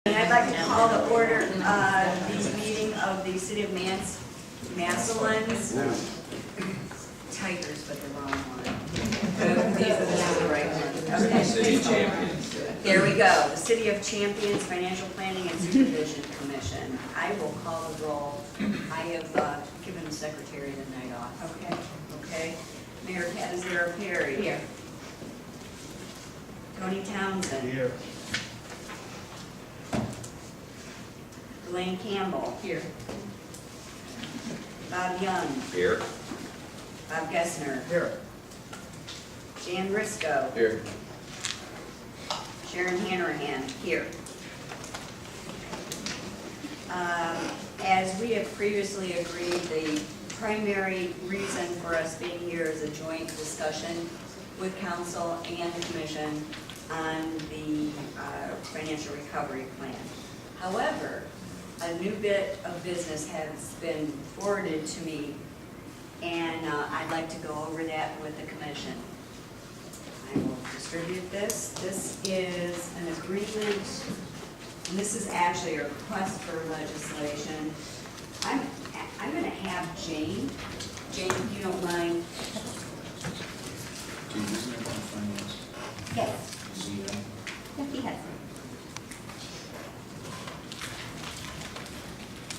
I'd like to call to order the meeting of the City of Massillon's Tigers, but the wrong one. These are the right one. Okay. City of Champions. There we go. The City of Champions Financial Planning and Supervision Commission. I will call the roll. I have given the secretary the night off. Okay. Okay. Mayor Kazar Perry. Here. Tony Townsend. Here. Elaine Campbell. Here. Bob Young. Here. Bob Gessner. Here. Jan Risco. Here. Sharon Hanrahan. Here. As we have previously agreed, the primary reason for us being here is a joint discussion with council and the commission on the financial recovery plan. However, a new bit of business has been forwarded to me, and I'd like to go over that with the commission. I will distribute this. This is an agreement, and this is actually a request for legislation. I'm going to have Jane, if you don't mind. Do you use that on finance? Yes. See that? Yeah, he has it.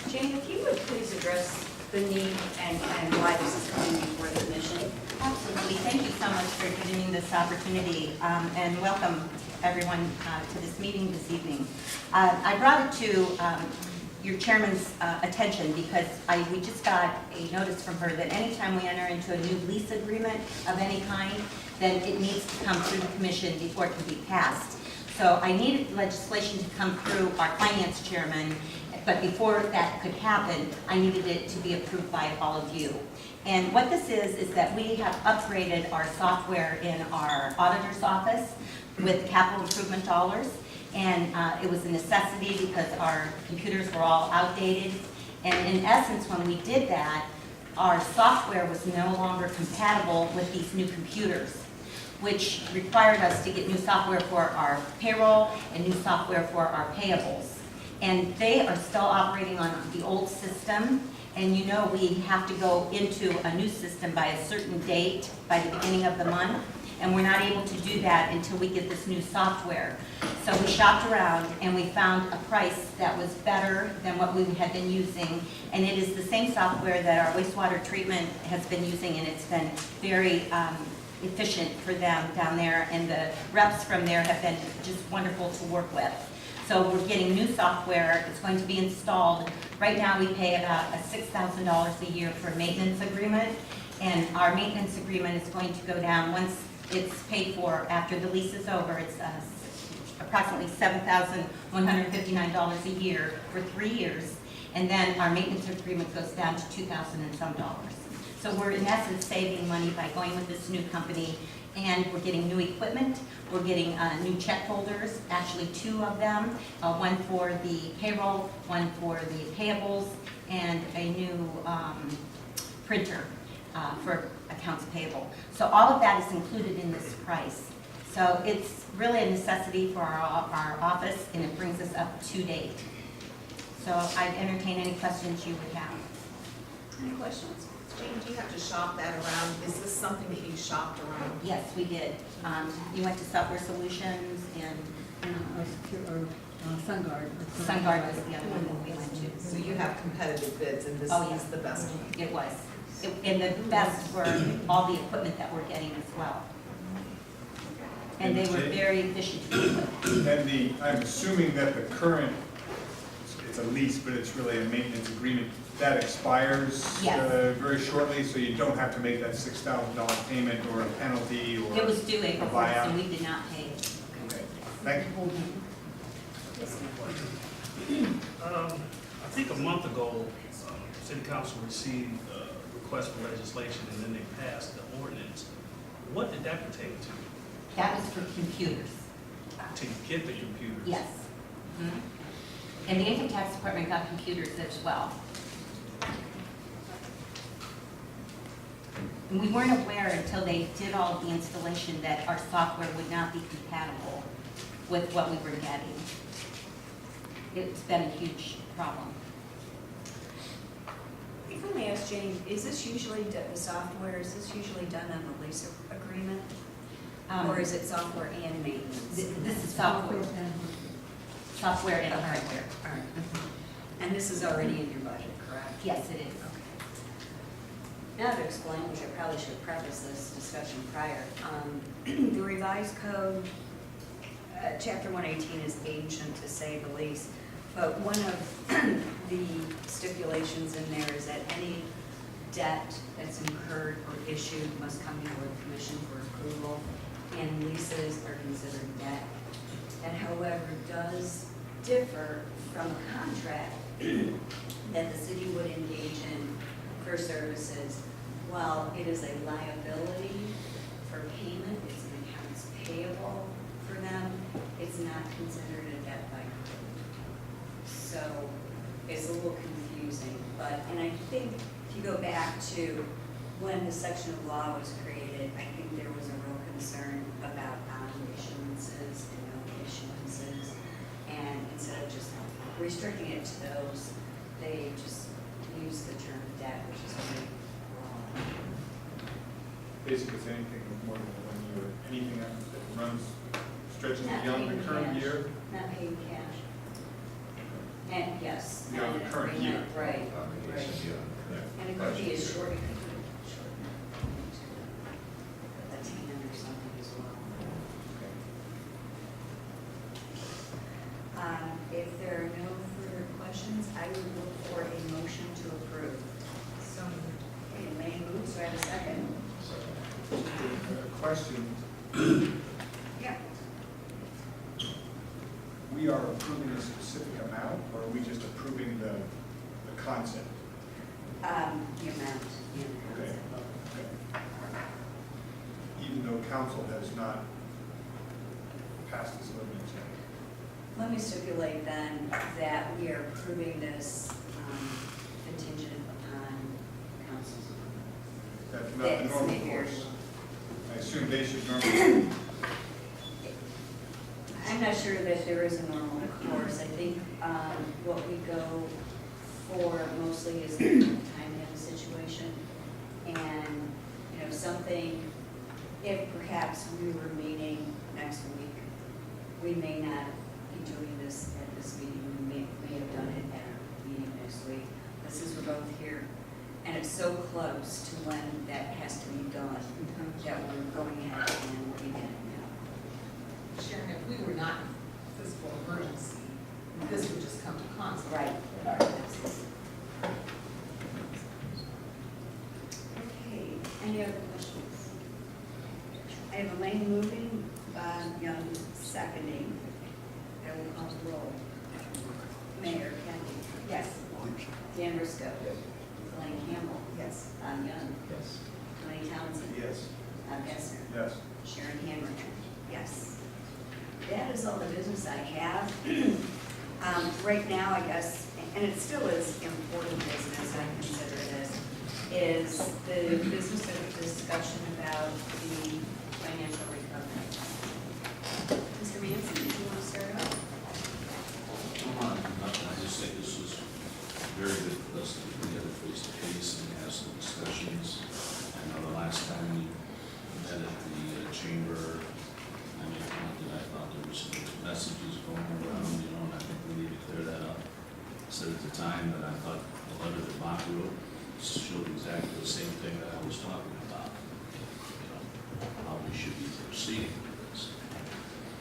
Jane, if you would please address the need and why this is coming before the commission. Absolutely. Thank you so much for giving me this opportunity, and welcome everyone to this meeting this evening. I brought it to your chairman's attention because we just got a notice from her that anytime we enter into a new lease agreement of any kind, then it needs to come through the commission before it can be passed. So I needed legislation to come through our finance chairman, but before that could happen, I needed it to be approved by all of you. And what this is that we have upgraded our software in our auditor's office with capital improvement dollars. And it was a necessity because our computers were all outdated. And in essence, when we did that, our software was no longer compatible with these new computers, which required us to get new software for our payroll and new software for our payables. And they are still operating on the old system. And you know we have to go into a new system by a certain date, by the beginning of the month. And we're not able to do that until we get this new software. So we shopped around and we found a price that was better than what we had been using. And it is the same software that our wastewater treatment has been using, and it's been very efficient for them down there. And the reps from there have been just wonderful to work with. So we're getting new software. It's going to be installed. Right now we pay about $6,000 a year for a maintenance agreement. And our maintenance agreement is going to go down once it's paid for after the lease is over. It's approximately $7,159 a year for 3 years. And then our maintenance agreement goes down to $2,000 and some dollars. So we're in essence saving money by going with this new company, and we're getting new equipment. We're getting new check holders, actually 2 of them, one for the payroll, one for the payables, and a new printer for accounts payable. So all of that is included in this price. So it's really a necessity for our office, and it brings us up to date. So I'd entertain any questions you would have. Any questions? Jane, do you have to shop that around? Is this something that you shopped around? Yes, we did. You went to Software Solutions, and SunGuard. SunGuard was the other one that we went to. So you have competitive bids, and this Oh, yes. is the best one? It was. And the best for all the equipment that we're getting as well. And they were very efficient to work with. And I'm assuming that the current, it's a lease, but it's really a maintenance agreement, that expires Yes. Very shortly, so you don't have to make that $6,000 payment or a penalty or It was due April 1st, buyout. and we did not pay it. Okay, thank you. I think a month ago, City Council received a request for legislation, and then they passed the ordinance. What did that pertain to? That was for computers. To get the computers? Yes. Mhm. And the income tax department got computers as well. And we weren't aware until they did all of the installation that our software would not be compatible with what we were getting. it's been a huge problem. If I may ask Jane, is this usually, the software, is this usually done on the lease agreement? Or is it software and maintenance? This is software. Software and Okay. hardware. All right. And this is already in your budget, correct? Yes, it is. Now to explain, which I probably should preface this discussion prior, the revised code, chapter 118 is ancient to say the least, but one of the stipulations in there is that any debt that's incurred or issued must come before the commission for approval, and leases are considered debt. That however does differ from a contract that the city would engage in for services. While it is a liability for payment, it's an accounts payable for them, it's not considered a debt by code. So it's a little confusing, but, and I think if you go back to when the section of law was created, I think there was a real concern about bond issuances and note issuances. And instead of just restricting it to those, they just use the term debt, which is really wrong. Basically, it's anything with more than 1 year, anything that runs, stretches Not beyond paid the in current cash. year. Not paid in cash. And yes. Beyond the and current agreement, year. Right, Yeah. right. And it could be a short, it could be short, a 10 or something as well. If there are no further questions, I would look for a motion to approve. So moved. Okay, May moves, do I have a second? Question, Yeah. we are approving a specific amount, or are we just approving the concept? The amount, yeah. Okay. Okay. Even though council has not passed this ordinance yet. Let me stipulate then that we are approving this contingent upon council's approval. That's not the That's normal maybe course. I assume they should normally, I'm not sure that there is a normal course. I think what we go for mostly is the time-in situation. And, you know, something, if perhaps we were meeting next week, we may not be doing this at this meeting. We may have done it at our meeting next week. But since we're both here, and it's so close to when that has to be done, that we're going ahead and working it now. Sharon, if we were not in physical emergency, this would just come to council. Right. Okay, any other questions? I have Elaine moving, Young seconding. I will call the roll. Mayor Kathy? Yes. Dan Risco? Yes. Elaine Campbell? Yes. Young? Yes. Tony Townsend? yes. Gessner? Yes. Sharon Hammerman? Yes. That is all the business I have. Right now, I guess, and it still is important business, I consider this, is the business of discussion about the financial recovery. Mr. Manson, do you want to start off? Nothing, I just think this was very good for us to get together face to face and have some discussions. I know the last time we met at the chamber, I made a point that I thought there was some messages going around, you know, and I think we need to clear that up. Said at the time that I thought the letter that Bob wrote showed exactly the same thing that I was talking about, you know, how we should be proceeding with this.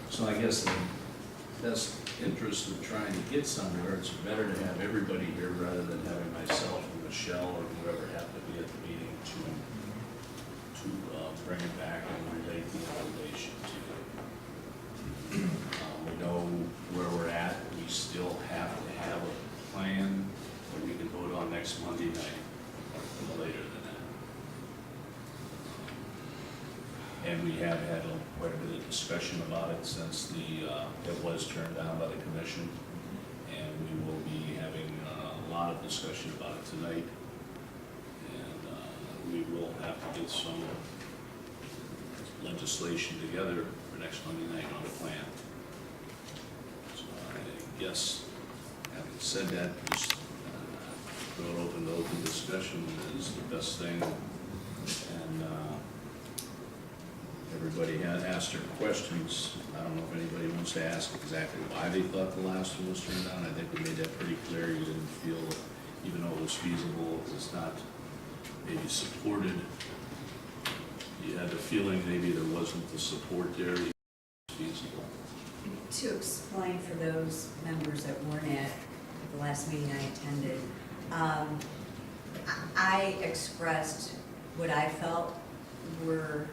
So I guess in the best interest of trying to get somewhere, it's better to have everybody here rather than having myself or Michelle or whoever happened to be at the meeting to bring it back and relate the information to you. We know where we're at. We still have to have a plan that we can vote on next Monday night, no later than that. And we have had quite a bit of discussion about it since it was turned down by the commission. And we will be having a lot of discussion about it tonight. And we will have to get some legislation together for next Monday night on the plan. So I guess having said that, just throw it open to open discussion is the best thing. And everybody had asked their questions. I don't know if anybody wants to ask exactly why they thought the last one was turned down. I think we made that pretty clear. You didn't feel, even though it was feasible, it was not maybe supported. You had the feeling maybe there wasn't the support there. It was feasible. To explain for those members that weren't at the last meeting I attended, I expressed what I felt were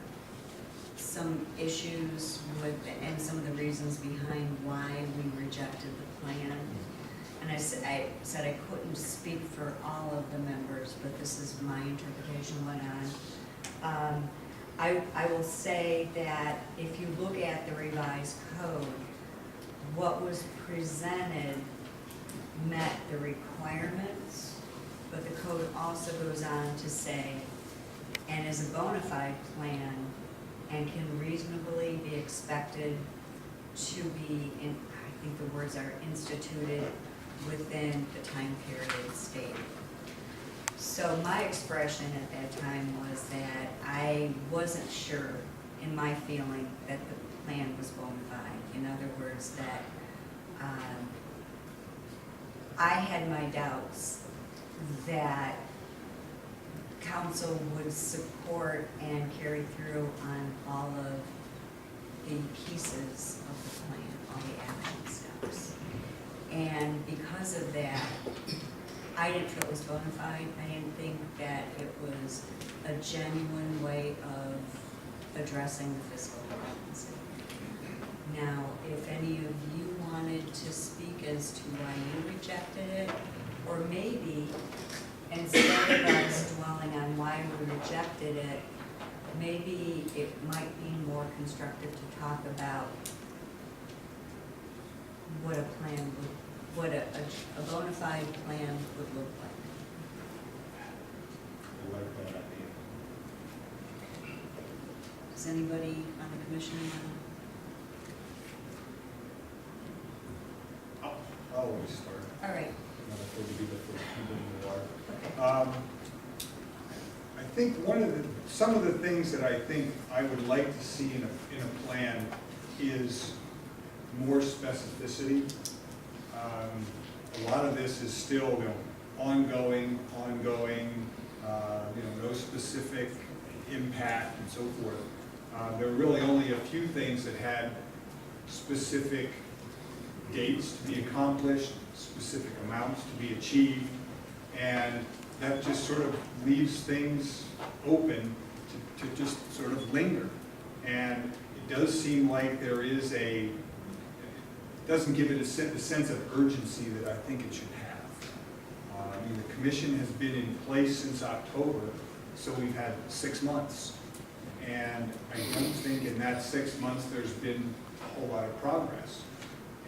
some issues with, and some of the reasons behind why we rejected the plan. And I said I couldn't speak for all of the members, but this is my interpretation of what went on. I will say that if you look at the revised code, what was presented met the requirements, but the code also goes on to say, and is a bona fide plan and can reasonably be expected to be, I think the words are instituted within the time period stated. So my expression at that time was that I wasn't sure in my feeling that the plan was bona fide. In other words, that I had my doubts that council would support and carry through on all of the pieces of the plan, all the action steps. And because of that, I didn't feel it was bona fide. I didn't think that it was a genuine way of addressing the fiscal emergency. Now, if any of you wanted to speak as to why you rejected it, or maybe instead of us dwelling on why we rejected it, maybe it might be more constructive to talk about what a plan would, what a bona fide plan would look like. I like that idea. Does anybody on the commission want I'll always start. to? All right. Not afraid to be the first people in the Okay. water. I think some of the things that I think I would like to see in a plan is more specificity. A lot of this is still, ongoing, no specific impact and so forth. There were really only a few things that had specific dates to be accomplished, specific amounts to be achieved, and that just sort of leaves things open to just sort of linger. And it does seem like there is it doesn't give it the sense of urgency that I think it should have. The commission has been in place since October, so we've had 6 months. And I don't think in that 6 months there's been a whole lot of progress.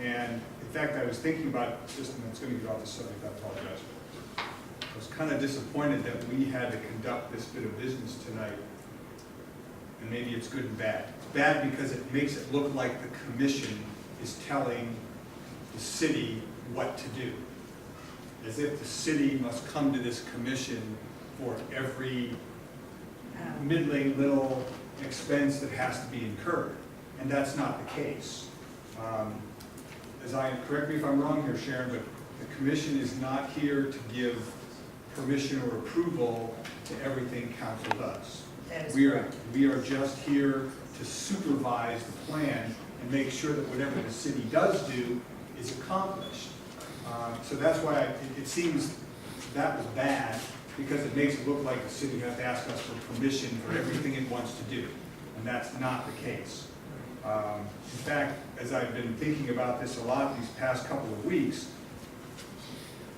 And in fact, I was thinking about this, and it's going to get off the subject, I apologize. I was kind of disappointed that we had to conduct this bit of business tonight. And maybe it's good and bad. It's bad because it makes it look like the commission is telling the city what to do. As if the city must come to this commission for every middling little expense that has to be incurred. And that's not the case. Correct me if I'm wrong here, Sharon, but the commission is not here to give permission or approval to everything council does. That is We correct. are just here to supervise the plan and make sure that whatever the city does do is accomplished. So that's why it seems that was bad, because it makes it look like the city has to ask us for permission for everything it wants to do, and that's not the case. In fact, as I've been thinking about this a lot these past couple of weeks,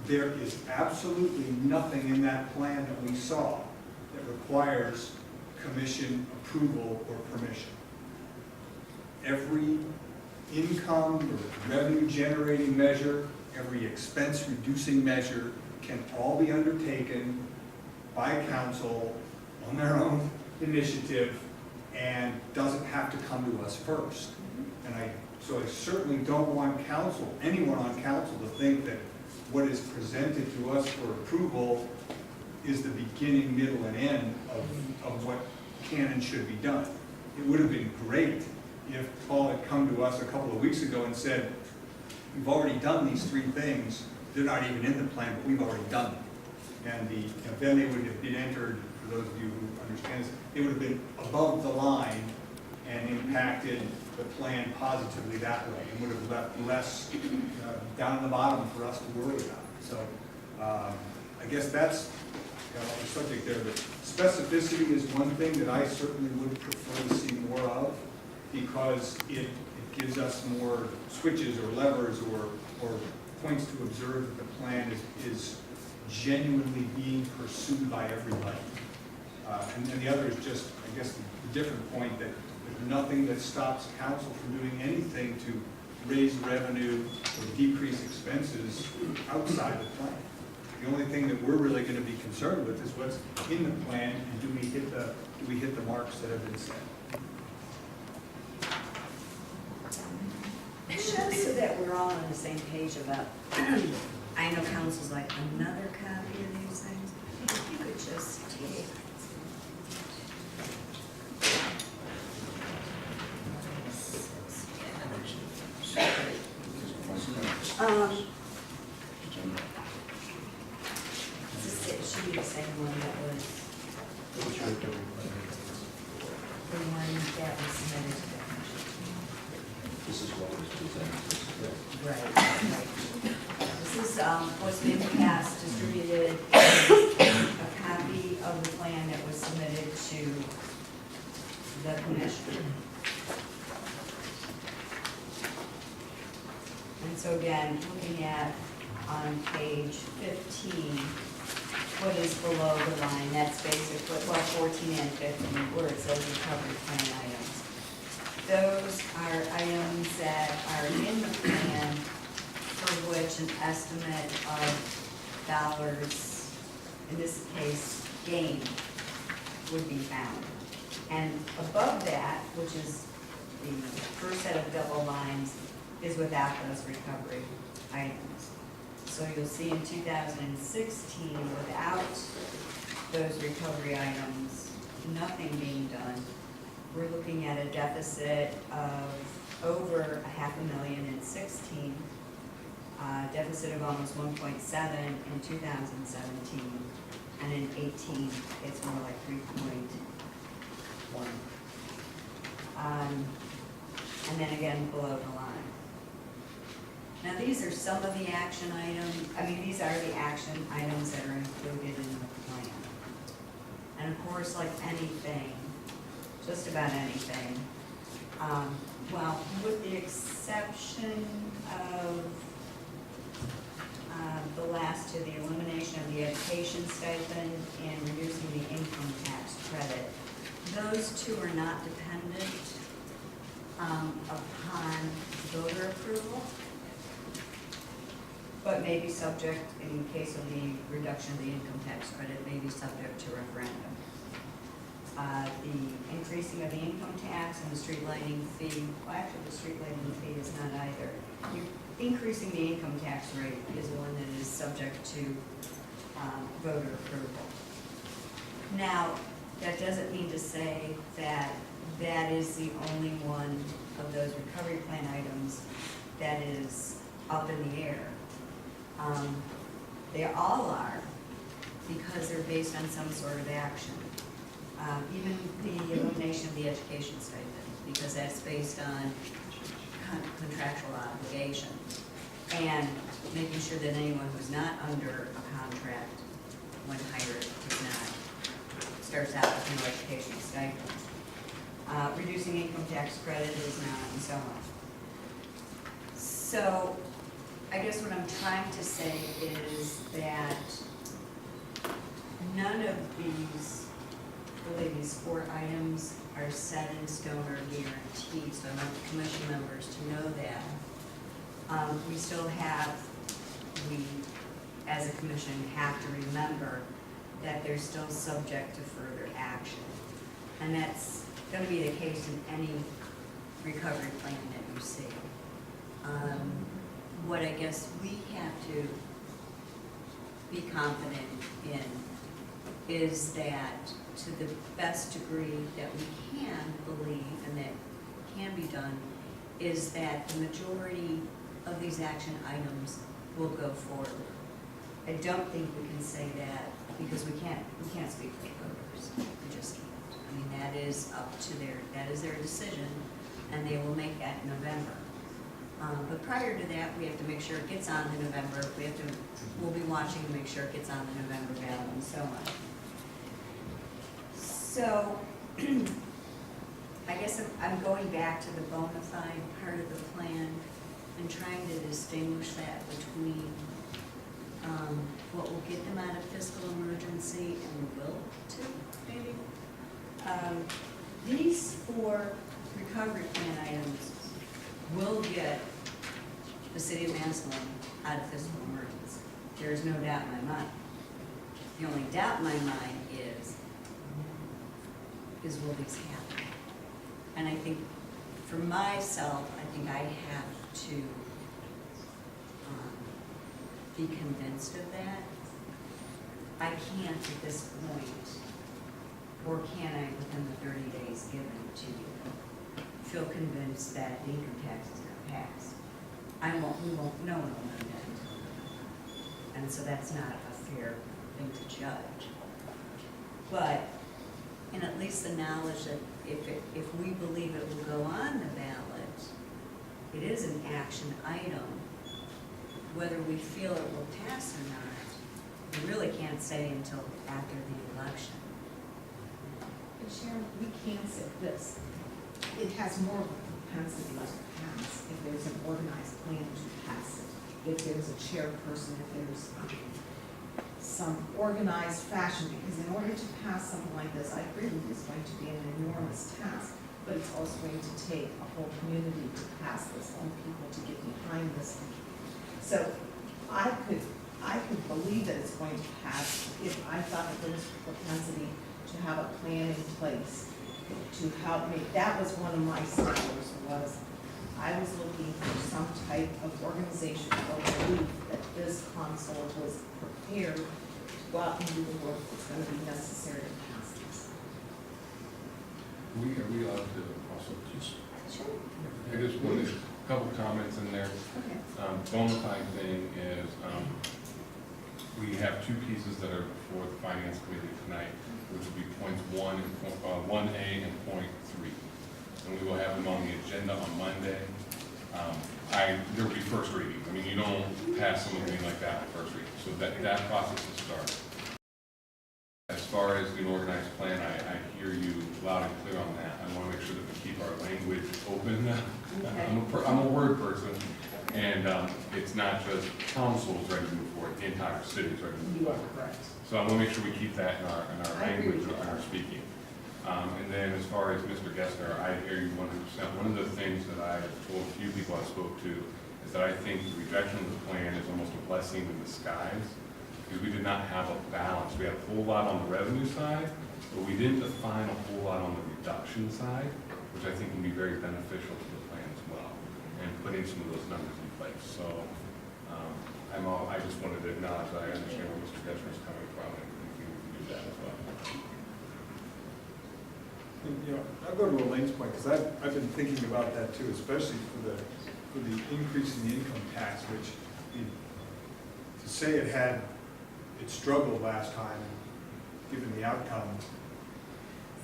there is absolutely nothing in that plan that we saw that requires commission approval or permission. Every income or revenue generating measure, every expense reducing measure can all be undertaken by council on their own initiative and doesn't have to come to us first. And so I certainly don't want anyone on council to think that what is presented to us for approval is the beginning, middle, and end of what can and should be done. It would have been great if Paul had come to us a couple of weeks ago and said, we've already done these 3 things, they're not even in the plan, but we've already done them. And then they would have been entered, for those of you who understand this, they would have been above the line and impacted the plan positively that way, and would have left less down in the bottom for us to worry about. So I guess that's the subject there, but specificity is one thing that I certainly would prefer to see more of, because it gives us more switches or levers or points to observe that the plan is genuinely being pursued by everybody. And the other is just, I guess, the different point that there's nothing that stops council from doing anything to raise revenue or decrease expenses outside the plan. The only thing that we're really going to be concerned with is what's in the plan, and do we hit the marks that have been set. Just so that we're all on the same page about, I know council's like, another copy of these things. If you could just take. It should be the same one that was, the one that was submitted to the commission. This is what was presented. Right. This is what's been passed, distributed, a copy of the plan that was submitted to the commission. And so again, looking at on page 15, what is below the line, that's basically, well, 14 and 15, where it says recovery plan items. Those are items that are in the plan for which an estimate of dollars, in this case, gain, would be found. And above that, which is the first set of double lines, is without those recovery items. So you'll see in 2016, without those recovery items, nothing being done, we're looking at a deficit of over $500,000 in 16, deficit of almost 1.7 in 2017, and in 18, it's more like 3.1. And then again, below the line. Now, these are some of the action items, these are the action items that are included in the plan. And of course, like anything, just about anything, well, with the exception of the last two, the elimination of the education stipend and reducing the income tax credit, those two are not dependent upon voter approval, but may be subject, in case of the reduction of the income tax credit, may be subject to referendum. The increasing of the income tax and the street lighting fee, well, actually, the street lighting fee is not either. Increasing the income tax rate is one that is subject to voter approval. Now, that doesn't mean to say that that is the only one of those recovery plan items that is up in the air. They all are, because they're based on some sort of action. Even the elimination of the education stipend, because that's based on contractual obligation. And making sure that anyone who's not under a contract when hired starts out with no education stipend. Reducing income tax credit is not, and so on. So, I guess what I'm trying to say is that none of these, really these 4 items are set in stone or guaranteed, so I want the commission members to know that. We still have, we as a commission have to remember that they're still subject to further action. And that's going to be the case in any recovery plan that you see. What I guess we have to be confident in is that to the best degree that we can believe and that can be done, is that the majority of these action items will go forward. I don't think we can say that because we can't speak for the voters. We just can't. I mean, that is up to that is their decision, and they will make that in November. But prior to that, we have to make sure it gets on the November. We'll be watching to make sure it gets on the November ballot and so on. So, I guess I'm going back to the bona fide part of the plan and trying to distinguish that between what will get them out of fiscal emergency and will to, maybe. These 4 recovery plan items will get the city of Massillon out of fiscal emergency. There is no doubt in my mind. The only doubt in my mind is will these happen? And I think for myself, I think I have to be convinced of that. I can't at this point, or can I within the 30 days given to you, feel convinced that the income tax is going to pass. We won't know that until then. And so that's not a fair thing to judge. But in at least the knowledge that if we believe it will go on the ballot, it is an action item. Whether we feel it will pass or not, we really can't say until after the election. And Sharon, we can say this, it has more of a propensity to pass if there's an organized plan to pass it. If there's a chairperson, if there's some organized fashion, because in order to pass something like this, I agree with you, it's going to be an enormous task, but it's also going to take a whole community to pass this, and people to get behind this. So I could believe that it's going to pass if I thought that there was propensity to have a plan in place to help me. That was one of my sticklers, was I was looking for some type of organization or belief that this council was prepared to go out and do the work that's going to be necessary to pass this. Are we allowed to also just, Sure. I just wanted a couple comments in there. Okay. Bona fide thing is, we have 2 pieces that are before the finance committee tonight, which will be points 1A and point 3. And we will have them on the agenda on Monday. There will be first reading. I mean, you don't pass something like that on first reading. So that process will start. As far as an organized plan, I hear you loud and clear on that. I want to make sure that we keep our language open. Okay. I'm a word person, and it's not just council's ready to move forward, the entire city's ready to move You are forward. correct. So I want to make sure we keep that in our I agree language with and you. our speaking. And then as far as Mr. Gessner, I hear you 100%. One of the things that I told a few people I spoke to is that I think the rejection of the plan is almost a blessing in disguise, because we did not have a balance. We had a whole lot on the revenue side, but we didn't define a whole lot on the reduction side, which I think can be very beneficial to the plan as well, and putting some of those numbers in place. So I just wanted to acknowledge that I understand where Mr. Gessner is coming from, and we can do that as well. And, you know, I'll go to Elaine's point, because I've been thinking about that too, especially for the increase in the income tax, which, I mean, to say it struggled last time, given the outcome,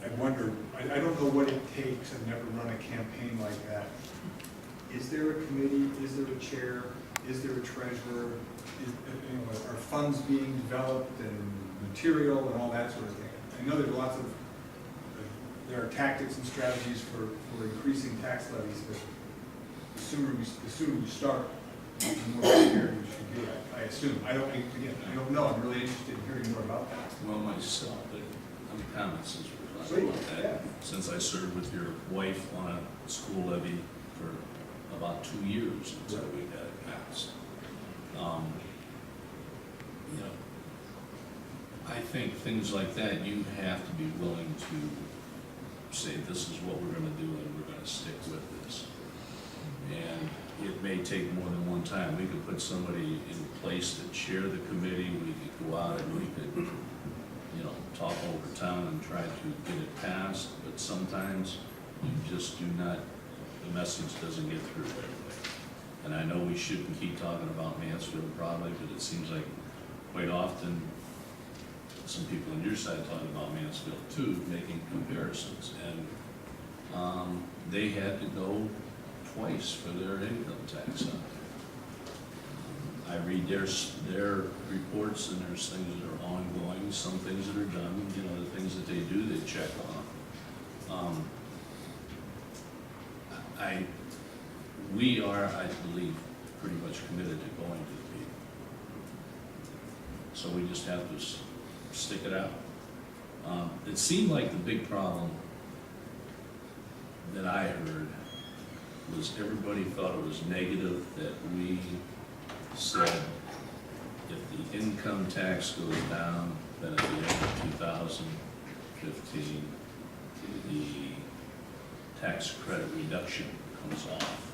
I wondered, I don't know what it takes, I've never run a campaign like that. Is there a committee, is there a chair, is there a treasurer, are funds being developed and material and all that sort of thing? I know there are tactics and strategies for increasing tax levies, but the sooner you start, the more prepared you should be, I assume. I don't know, I'm really interested in hearing more about that. Well, myself, I'm comment since we're talking about that. Yeah. Since I served with your wife on a school levy for about 2 years until we got it passed. You know, I think things like that, you have to be willing to say, this is what we're gonna do and we're gonna stick with this. And it may take more than one time. We could put somebody in place to chair the committee, we could go out and we could, you know, talk over town and try to get it passed, but sometimes you just do not, the message doesn't get through right away. And I know we shouldn't keep talking about Mansfield probably, but it seems like quite often, some people on your side talking about Mansfield too, making comparisons. And they had to go twice for their income tax out there. I read their reports, and there's things that are ongoing, some things that are done, you know, the things that they do, they check off. We are, I believe, pretty much committed to going to the meeting. So we just have to stick it out. It seemed like the big problem that I heard was everybody thought it was negative that we said if the income tax goes down, then at the end of 2015, the tax credit reduction comes off.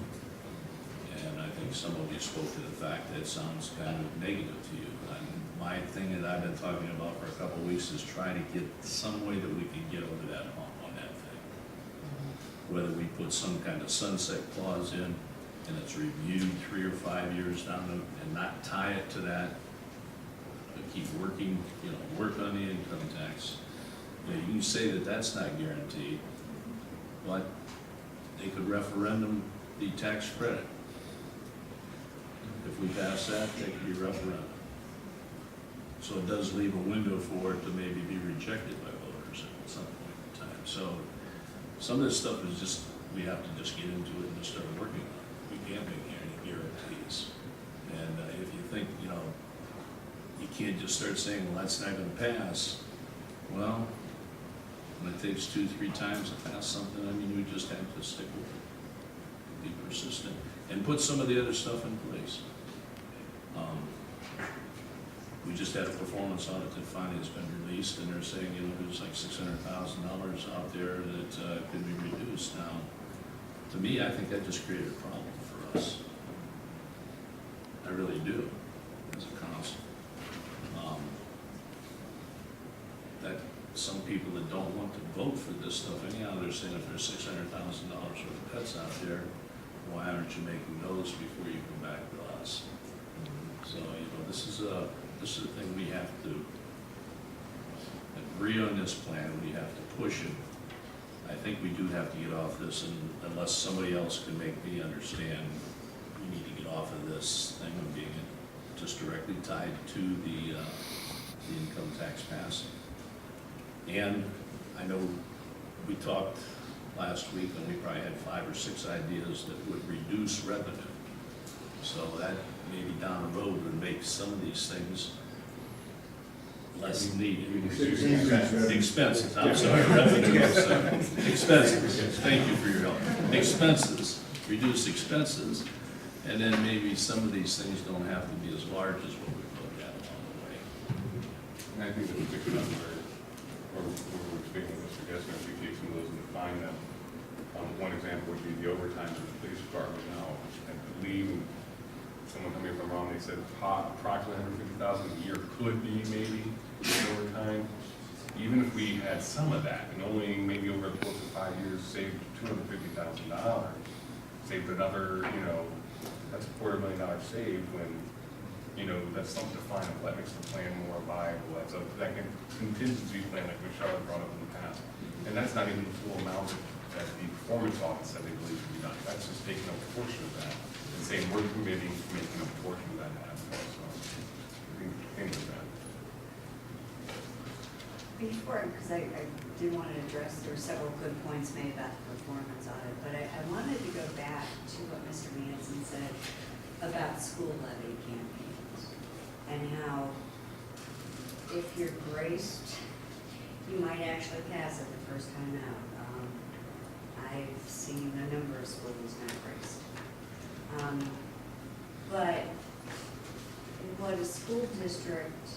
And I think some of you spoke to the fact that it sounds kind of negative to you. And my thing that I've been talking about for a couple of weeks is trying to get some way that we can get over that hump on that thing. Whether we put some kind of sunset clause in and it's reviewed 3 or 5 years down and not tie it to that, but keep working, you know, work on the income tax. You know, you can say that that's not guaranteed, but they could referendum the tax credit. If we pass that, they could be referendum. So it does leave a window for it to maybe be rejected by voters at some point in time. So some of this stuff is just, we have to just get into it and just start working on it. We can't make any guarantees. And if you think, you know, you can't just start saying, well, that's not going to pass. Well, when it takes 2-3 times to pass something, I mean, we just have to stick with it, be persistent, and put some of the other stuff in place. We just had a performance audit that finally has been released, and they're saying, you know, there's like $600,000 out there that could be reduced. Now, to me, I think that just created a problem for us. I really do, as a council. That some people that don't want to vote for this stuff anyhow, they're saying if there's $600,000 worth of cuts out there, why aren't you making those before you come back to us? So, you know, this is a thing we have to agree on, this plan, we have to push it. I think we do have to get off this, and unless somebody else can make me understand, we need to get off of this thing of being just directly tied to the income tax passing. And I know we talked last week, and we probably had 5 or 6 ideas that would reduce revenue. So that maybe down the road would make some of these things less needed. Expenses, I'm sorry, revenue, expenses, thank you for your help. Expenses, reduce expenses, and then maybe some of these things don't have to be as large as what we've looked at along the way. And I think that we picked up where we're speaking with Mr. Gessner, if you take some of those and define them. One example would be the overtime in the police department now. I believe, someone tell me if I'm wrong, they said approximately $150,000 a year could be maybe overtime. Even if we had some of that, and only maybe over the course of 5 years saved $250,000, saved another, you know, that's $250,000 saved when, you know, that's something to find out that makes the plan more viable. That's that contingency plan like Michelle brought up in the past. And that's not even the full amount that the performance office said they believe to be done. That's just taking a portion of that and saying we're committing to making a portion of that happen. So I think of that. Before, because I did want to address, there were several good points made about the performance audit, but I wanted to go back to what Mr. Manson said about school levy campaigns and how if you're graced, you might actually pass it the first time out. I've seen a number of schools not graced. But what a school district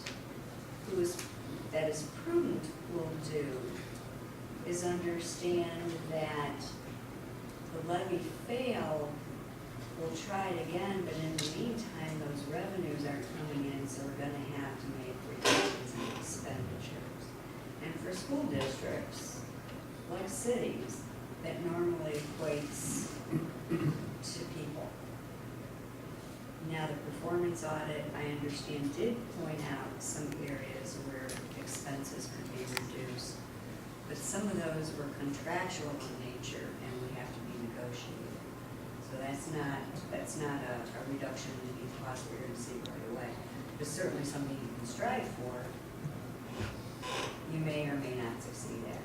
that is prudent will do is understand that the levy fail we'll try it again, but in the meantime, those revenues aren't coming in, so we're gonna have to make reductions in expenditures. And for school districts, like cities, that normally equates to people. Now, the performance audit, I understand, did point out some areas where expenses could be reduced, but some of those were contractual in nature and would have to be negotiated. So that's not a reduction in the cost we're going to see right away. But certainly something you can strive for, you may or may not succeed at.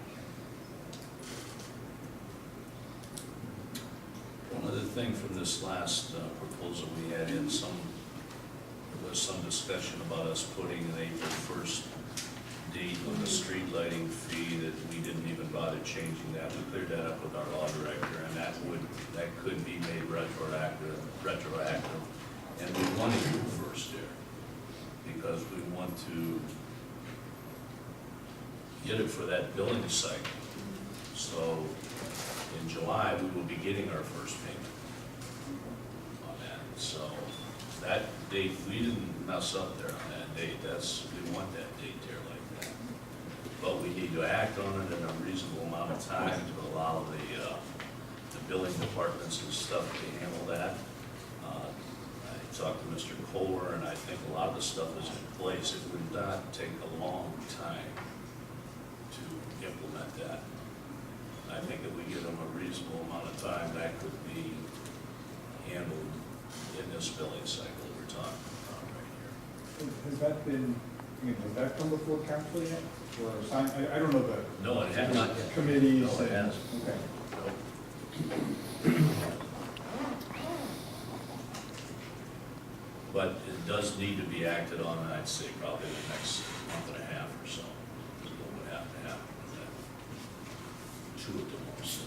One other thing from this last proposal, we had in there was some discussion about us putting an April 1st date on the street lighting fee, that we didn't even bother changing that. We cleared that up with our law director, and that could be made retroactive, and we want April 1st there, because we want to get it for that billing cycle. So in July, we will be getting our first payment on that. So that date, we didn't mess up there on that date. We want that date there like that. But we need to act on it in a reasonable amount of time to allow the billing departments and stuff to handle that. I talked to Mr. Kohler, and I think a lot of the stuff is in place. It would not take a long time to implement that. I think if we give them a reasonable amount of time, that could be handled in this billing cycle that we're talking about right here. Has that been, has that come before council yet? Or assigned, I don't know the No, it has not yet. committees? No, it and- hasn't. Okay. But it does need to be acted on, I'd say probably the next month and a half or so, is what would have to happen with that. 2 at the most.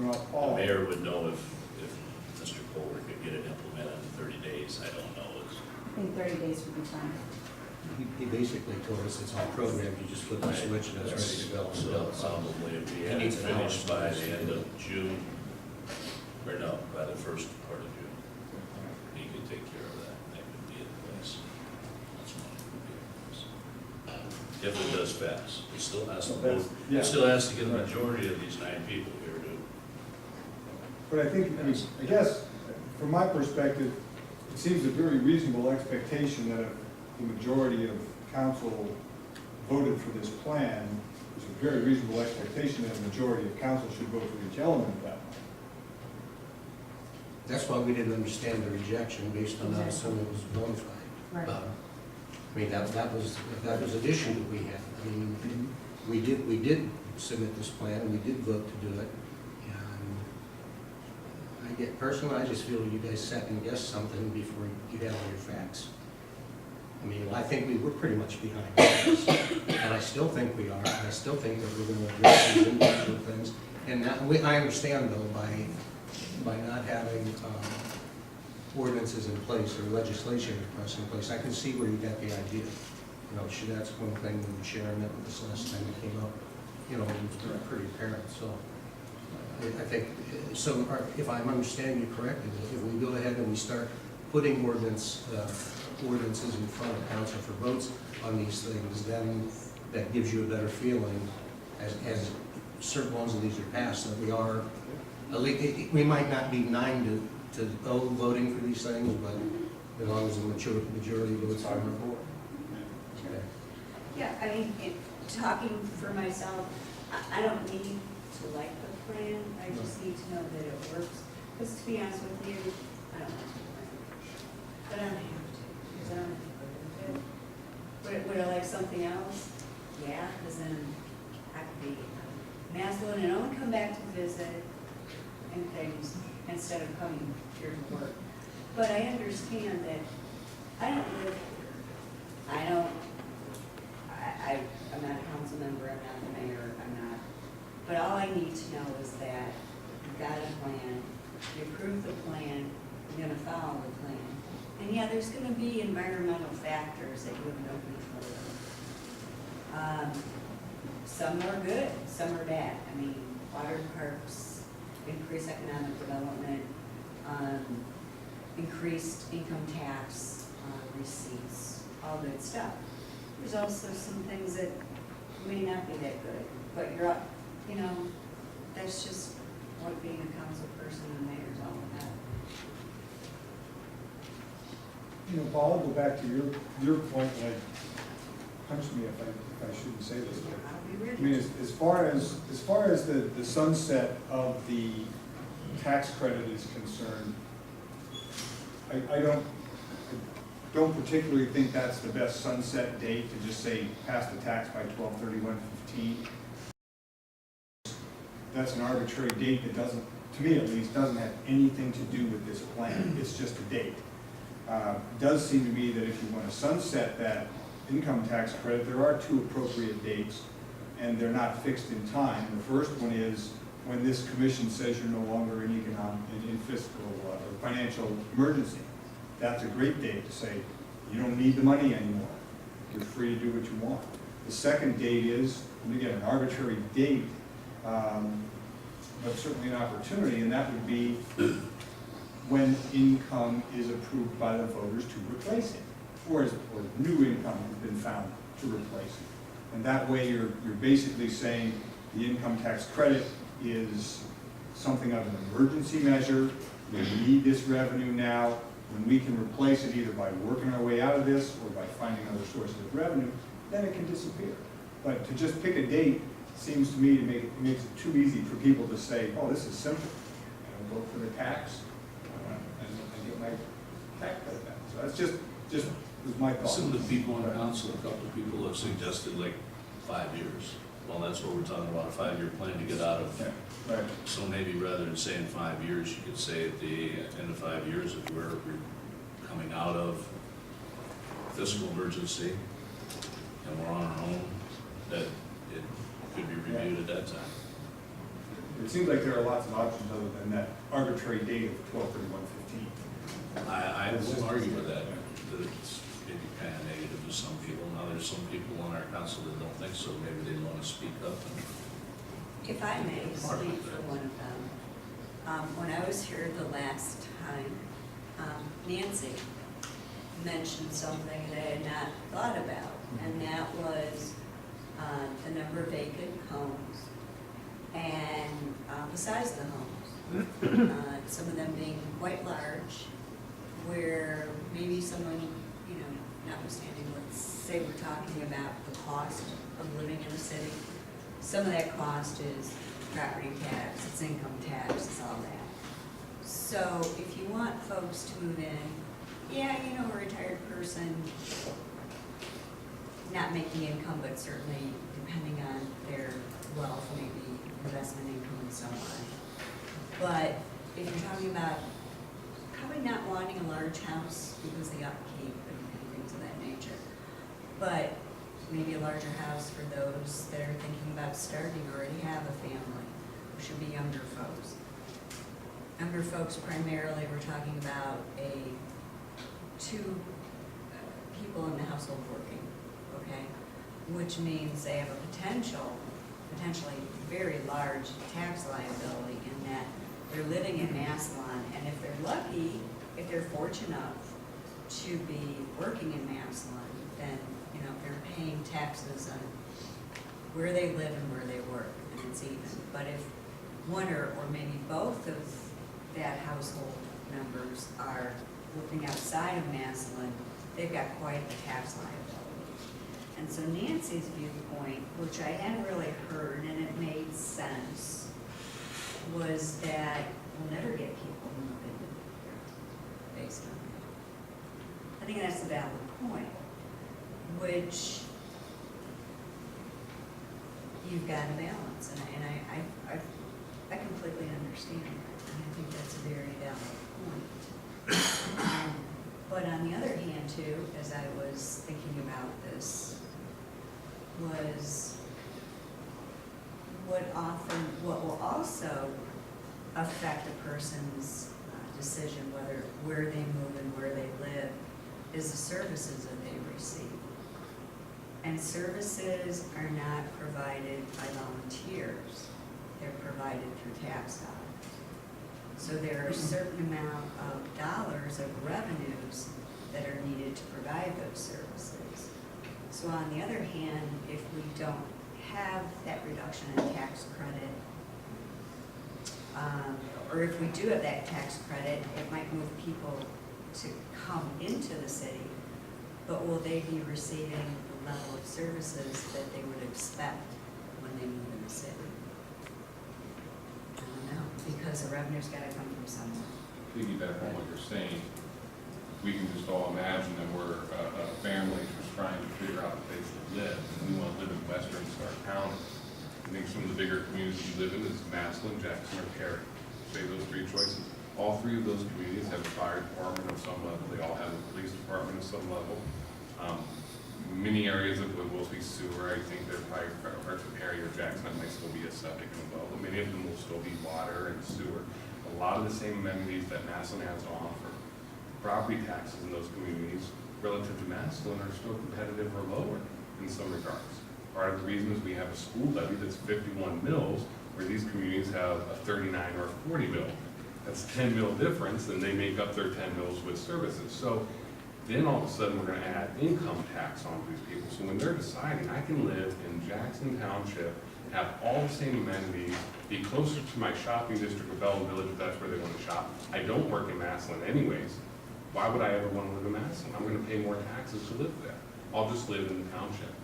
Well, The Paul, mayor would know if Mr. Kohler could get it implemented in 30 days, I don't know. I think 30 days would be fine. He basically told us it's all programmed, you just flip the switch and it's ready to go. So probably if we He had it needs an hour. finished by the end of June, or no, by the first part of June, he could take care of that, that could be in place. That's when it would be in place. If it does pass, it still has to vote, Yeah. it still has to get a majority of these 9 people here to. but I think, I guess, from my perspective, it seems a very reasonable expectation that if the majority of council voted for this plan, there's a very reasonable expectation that a majority of council should vote for each element of that plan. That's why we didn't understand the rejection based on not assuming it was bona fide. Right. I mean, that was an issue that we had. I mean, we did submit this plan, and we did vote to do it. And personally, I just feel you guys second guess something before you get all your facts. I mean, I think we were pretty much behind this, and I still think we are. And I still think that we're going to address these individual things. And I understand, though, by not having ordinances in place or legislation in place, I can see where you got the idea. You know, that's one thing when Sharon met with us last time it came up. You know, it was pretty apparent. So I think, so if I'm understanding you correctly, if we go ahead and we start putting ordinances in front of council for votes on these things, then that gives you a better feeling as certain ones of these are passed, that we are, we might not be 9 to 0 voting for these things, but as long as the majority votes on the board. Okay. Yeah, I mean, talking for myself, I don't need to like the plan, I just need to know that it works. Because to be honest with you, I don't like the plan. But I don't have to, because I don't have to live with it. Would I like something else? Yeah, because then I could be Massillon and only come back to visit and things instead of coming here to work. But I understand that I don't live here. I'm not a council member, I'm not the mayor, I'm not. But all I need to know is that you've got a plan, you approve the plan, you're gonna follow the plan. And yeah, there's gonna be environmental factors that you have no control over. some are good, some are bad. I mean, water parks, increased economic development, increased income tax receipts, all good stuff. There's also some things that may not be that good, but you're up, you know, that's just what being a council person and mayor is all about. You know, Paul, I'll go back to your point, and punch me if I shouldn't say this, but I'll be I mean, ready. as far as the sunset of the tax credit is concerned, I don't particularly think that's the best sunset date to just say pass the tax by 12/31/15. That's an arbitrary date that doesn't, to me at least, doesn't have anything to do with this plan. It's just a date. It does seem to me that if you want to sunset that income tax credit, there are two appropriate dates, and they're not fixed in time. The first one is when this commission says you're no longer in fiscal or financial emergency. That's a great date to say, you don't need the money anymore. You're free to do what you want. The second date is, and again, an arbitrary date, but certainly an opportunity, and that would be when income is approved by the voters to replace it, or new income has been found to replace it. And that way you're basically saying the income tax credit is something of an emergency measure. We need this revenue now. When we can replace it either by working our way out of this or by finding other sources of revenue, then it can disappear. But to just pick a date seems to me to makes it too easy for people to say, oh, this is simple. I'll vote for the tax and get my tax credit back. So that's just was my thought. Some of the people on council, a couple of people have suggested like 5 years. Well, that's what we're talking about, a 5-year plan to get out of. Yeah, right. So maybe rather than saying 5 years, you could say at the end of 5 years, if we're coming out of fiscal emergency and we're on our own, that it could be reviewed at that time. It seems like there are lots of options other than that arbitrary date of 12/31/15. I won't argue with that, that it's maybe kind of negative to some people. Now, there's some people on our council that don't think so. Maybe they want to speak up. If I may speak for one of them, when I was here the last time, Nancy mentioned something that I had not thought about, and that was the number of vacant homes and the size of the homes. Some of them being quite large, where maybe someone, you know, notwithstanding, let's say we're talking about the cost of living in a city. Some of that cost is property tax, it's income tax, it's all that. So if you want folks to move in, yeah, you know, a retired person, not making income, but certainly depending on their wealth, maybe investment income and so on. But if you're talking about probably not wanting a large house because of the upkeep and things of that nature, but maybe a larger house for those that are thinking about starting or already have a family, who should be younger folks. Younger folks primarily, we're talking about two people in the household working, okay? Which means they have a potentially very large tax liability in that they're living in Massillon, and if they're lucky, if they're fortunate enough to be working in Massillon, then, you know, they're paying taxes on where they live and where they work, and it's even. But if one or maybe both of that household members are living outside of Massillon, they've got quite a tax liability. And so Nancy's viewpoint, which I hadn't really heard and it made sense, was that we'll never get people moving here based on that. I think that's a valid point, which you've got to balance, and I completely understand that, and I think that's a very valid point. But on the other hand, too, as I was thinking about this, was what will also affect a person's decision where they move and where they live is the services that they receive. And services are not provided by volunteers, they're provided through tax dollars. So there are a certain amount of dollars of revenues that are needed to provide those services. So on the other hand, if we don't have that reduction in tax credit, or if we do have that tax credit, it might move people to come into the city, but will they be receiving the level of services that they would expect when they move in the city? I don't know, because the revenue's gotta come from somewhere. Piggyback on what you're saying, we can just all imagine that we're a family just trying to figure out a place to live, and we want to live in western Stark County. I think some of the bigger communities we live in is Massillon, Jackson, or Perry. Say those three choices. All three of those communities have a fire department of some level. They all have a police department of some level. Many areas of it will be sewer. I think there are probably parts of Perry or Jackson that might still be a septic and well, but many of them will still be water and sewer. A lot of the same amenities that Massillon has to offer. Property taxes in those communities relative to Massillon are still competitive or lower in some regards. Part of the reason is we have a school levy that's 51 mills, where these communities have a 39 or 40 mill. That's 10 mil difference, and they make up their 10 mills with services. So then all of a sudden, we're gonna add income tax onto these people. So when they're deciding, I can live in Jackson Township, have all the same amenities, be closer to my shopping district of Belleville Village if that's where they wanna shop. I don't work in Massillon anyways. Why would I ever wanna live in Massillon? I'm gonna pay more taxes to live there. I'll just live in the township.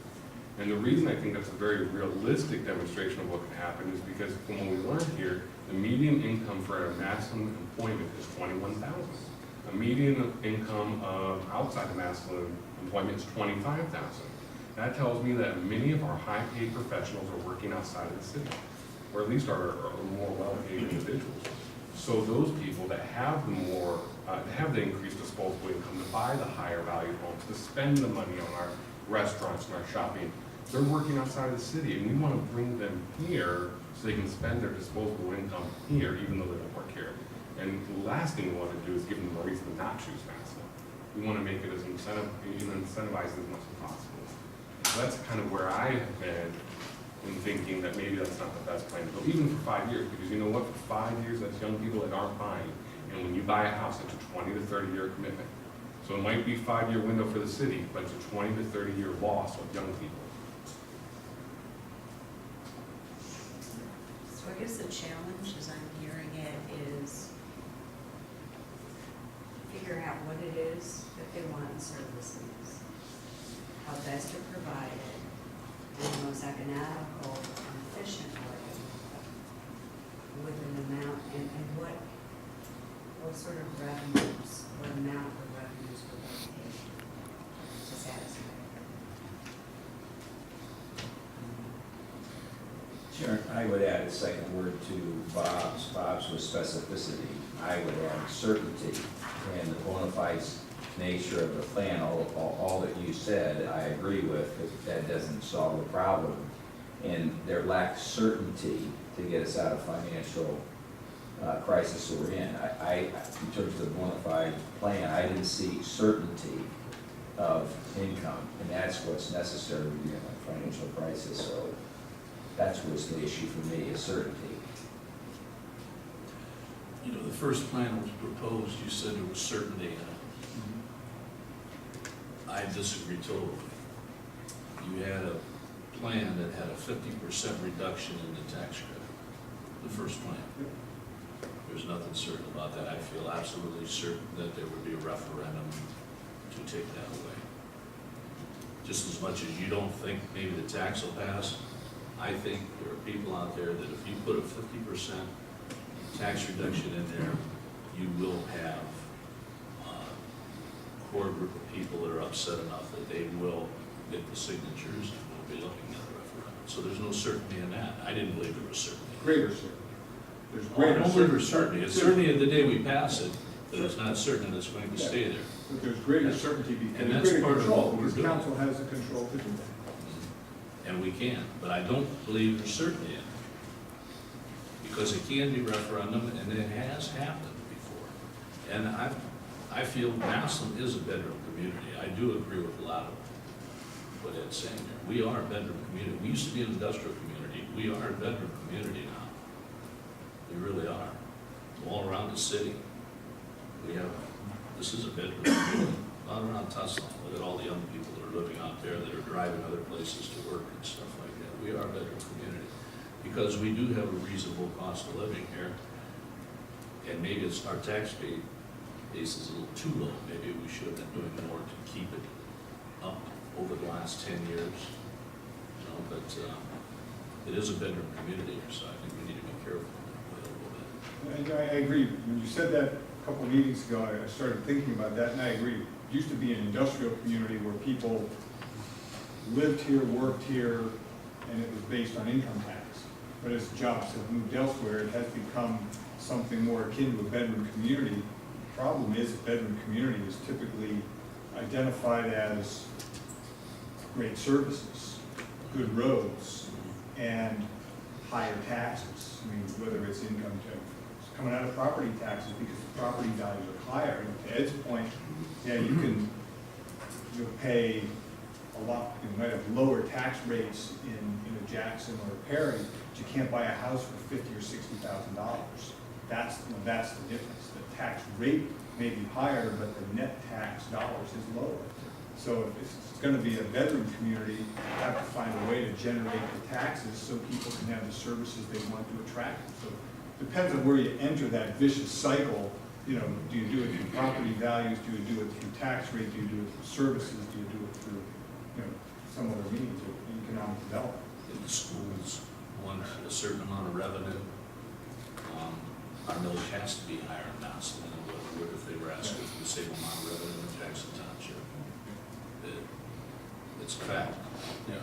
And the reason I think that's a very realistic demonstration of what can happen is because from what we learned here, the median income for a Massillon employment is $21,000. A median income of outside of Massillon employment is $25,000. That tells me that many of our high-paid professionals are working outside of the city, or at least are more well-paid individuals. So those people that have the more, have the increased disposable income to buy the higher value homes, to spend the money on our restaurants and our shopping, they're working outside of the city, and we want to bring them here so they can spend their disposable income here, even though they don't work here. And the last thing we want to do is give them a reason to not choose Massillon. We want to make it as incentivized as much as possible. So that's kind of where I have been in thinking that maybe that's not the best plan to go, even for 5 years, because you know what, for 5 years, that's young people that aren't buying. And when you buy a house, it's a 20 to 30-year commitment. So it might be a 5-year window for the city, but it's a 20 to 30-year loss of young people. So I guess the challenge, as I'm hearing it, is figure out what it is that they want in services, how best to provide it in the most economical and efficient way, with an amount, and what sort of revenues, what amount of revenues will they take to satisfy it? Sharon, I would add a second word to Bob's with specificity. I would add certainty and the bona fide nature of the plan. All that you said, I agree with, but that doesn't solve the problem. And there lacks certainty to get us out of financial crisis that we're in. In terms of the bona fide plan, I didn't see certainty of income, and that's what's necessary when you're in a financial crisis. So that's what's the issue for me, is certainty. You know, the first plan was proposed, you said there was certainty in it. I disagree totally. You had a plan that had a 50% reduction in the tax credit, the first plan. There's nothing certain about that. I feel absolutely certain that there would be a referendum to take that away. Just as much as you don't think maybe the tax will pass, I think there are people out there that if you put a 50% tax reduction in there, you will have a core group of people that are upset enough that they will get the signatures and we'll be looking at a referendum. So there's no certainty in that. I didn't believe there was certainty. Greater certainty. There's I greater don't believe there's certainty. It's certainty of the day we pass it, that it's not certain that it's going to stay there. But there's greater certainty And because that's there's greater part of control, what we're because doing. council has the control to do that. And we can, but I don't believe there's certainty in it. Because it can be referendum, and it has happened before. And I feel Massillon is a bedroom community. I do agree with a lot of what Ed's saying here. We are a bedroom community. We used to be an industrial community. We are a bedroom community now. We really are. All around the city. This is a bedroom community. Not around Tucson. Look at all the young people that are living out there that are driving other places to work and stuff like that. We are a bedroom community. Because we do have a reasonable cost of living here. And maybe it's our tax base is a little too low. Maybe we should have been doing more to keep it up over the last 10 years. You know, but it is a bedroom community here, so I think we need to be careful a little bit. I agree. When you said that a couple of meetings ago, I started thinking about that, and I agree. It used to be an industrial community where people lived here, worked here, and it was based on income tax. But as jobs have moved elsewhere, it has become something more akin to a bedroom community. The problem is, a bedroom community is typically identified as great services, good roads, and higher taxes. I mean, whether it's income tax, it's coming out of property taxes because the property values are higher. And to Ed's point, yeah, you'll pay a lot, you might have lower tax rates in a Jackson or a Perry, but you can't buy a house for $50,000 or $60,000. That's the difference. The tax rate may be higher, but the net tax dollars is lower. So if it's going to be a bedroom community, you have to find a way to generate the taxes so people can have the services they want to attract. So it depends on where you enter that vicious cycle. You know, do you do it through property values? Do you do it through tax rate? Do you do it through services? Do you do it through, you know, some other means of economic development? If the schools want a certain amount of revenue, our millage has to be higher in Massillon than what it would if they were asking for the same amount of revenue in Jackson Township. It's a fact. Yeah.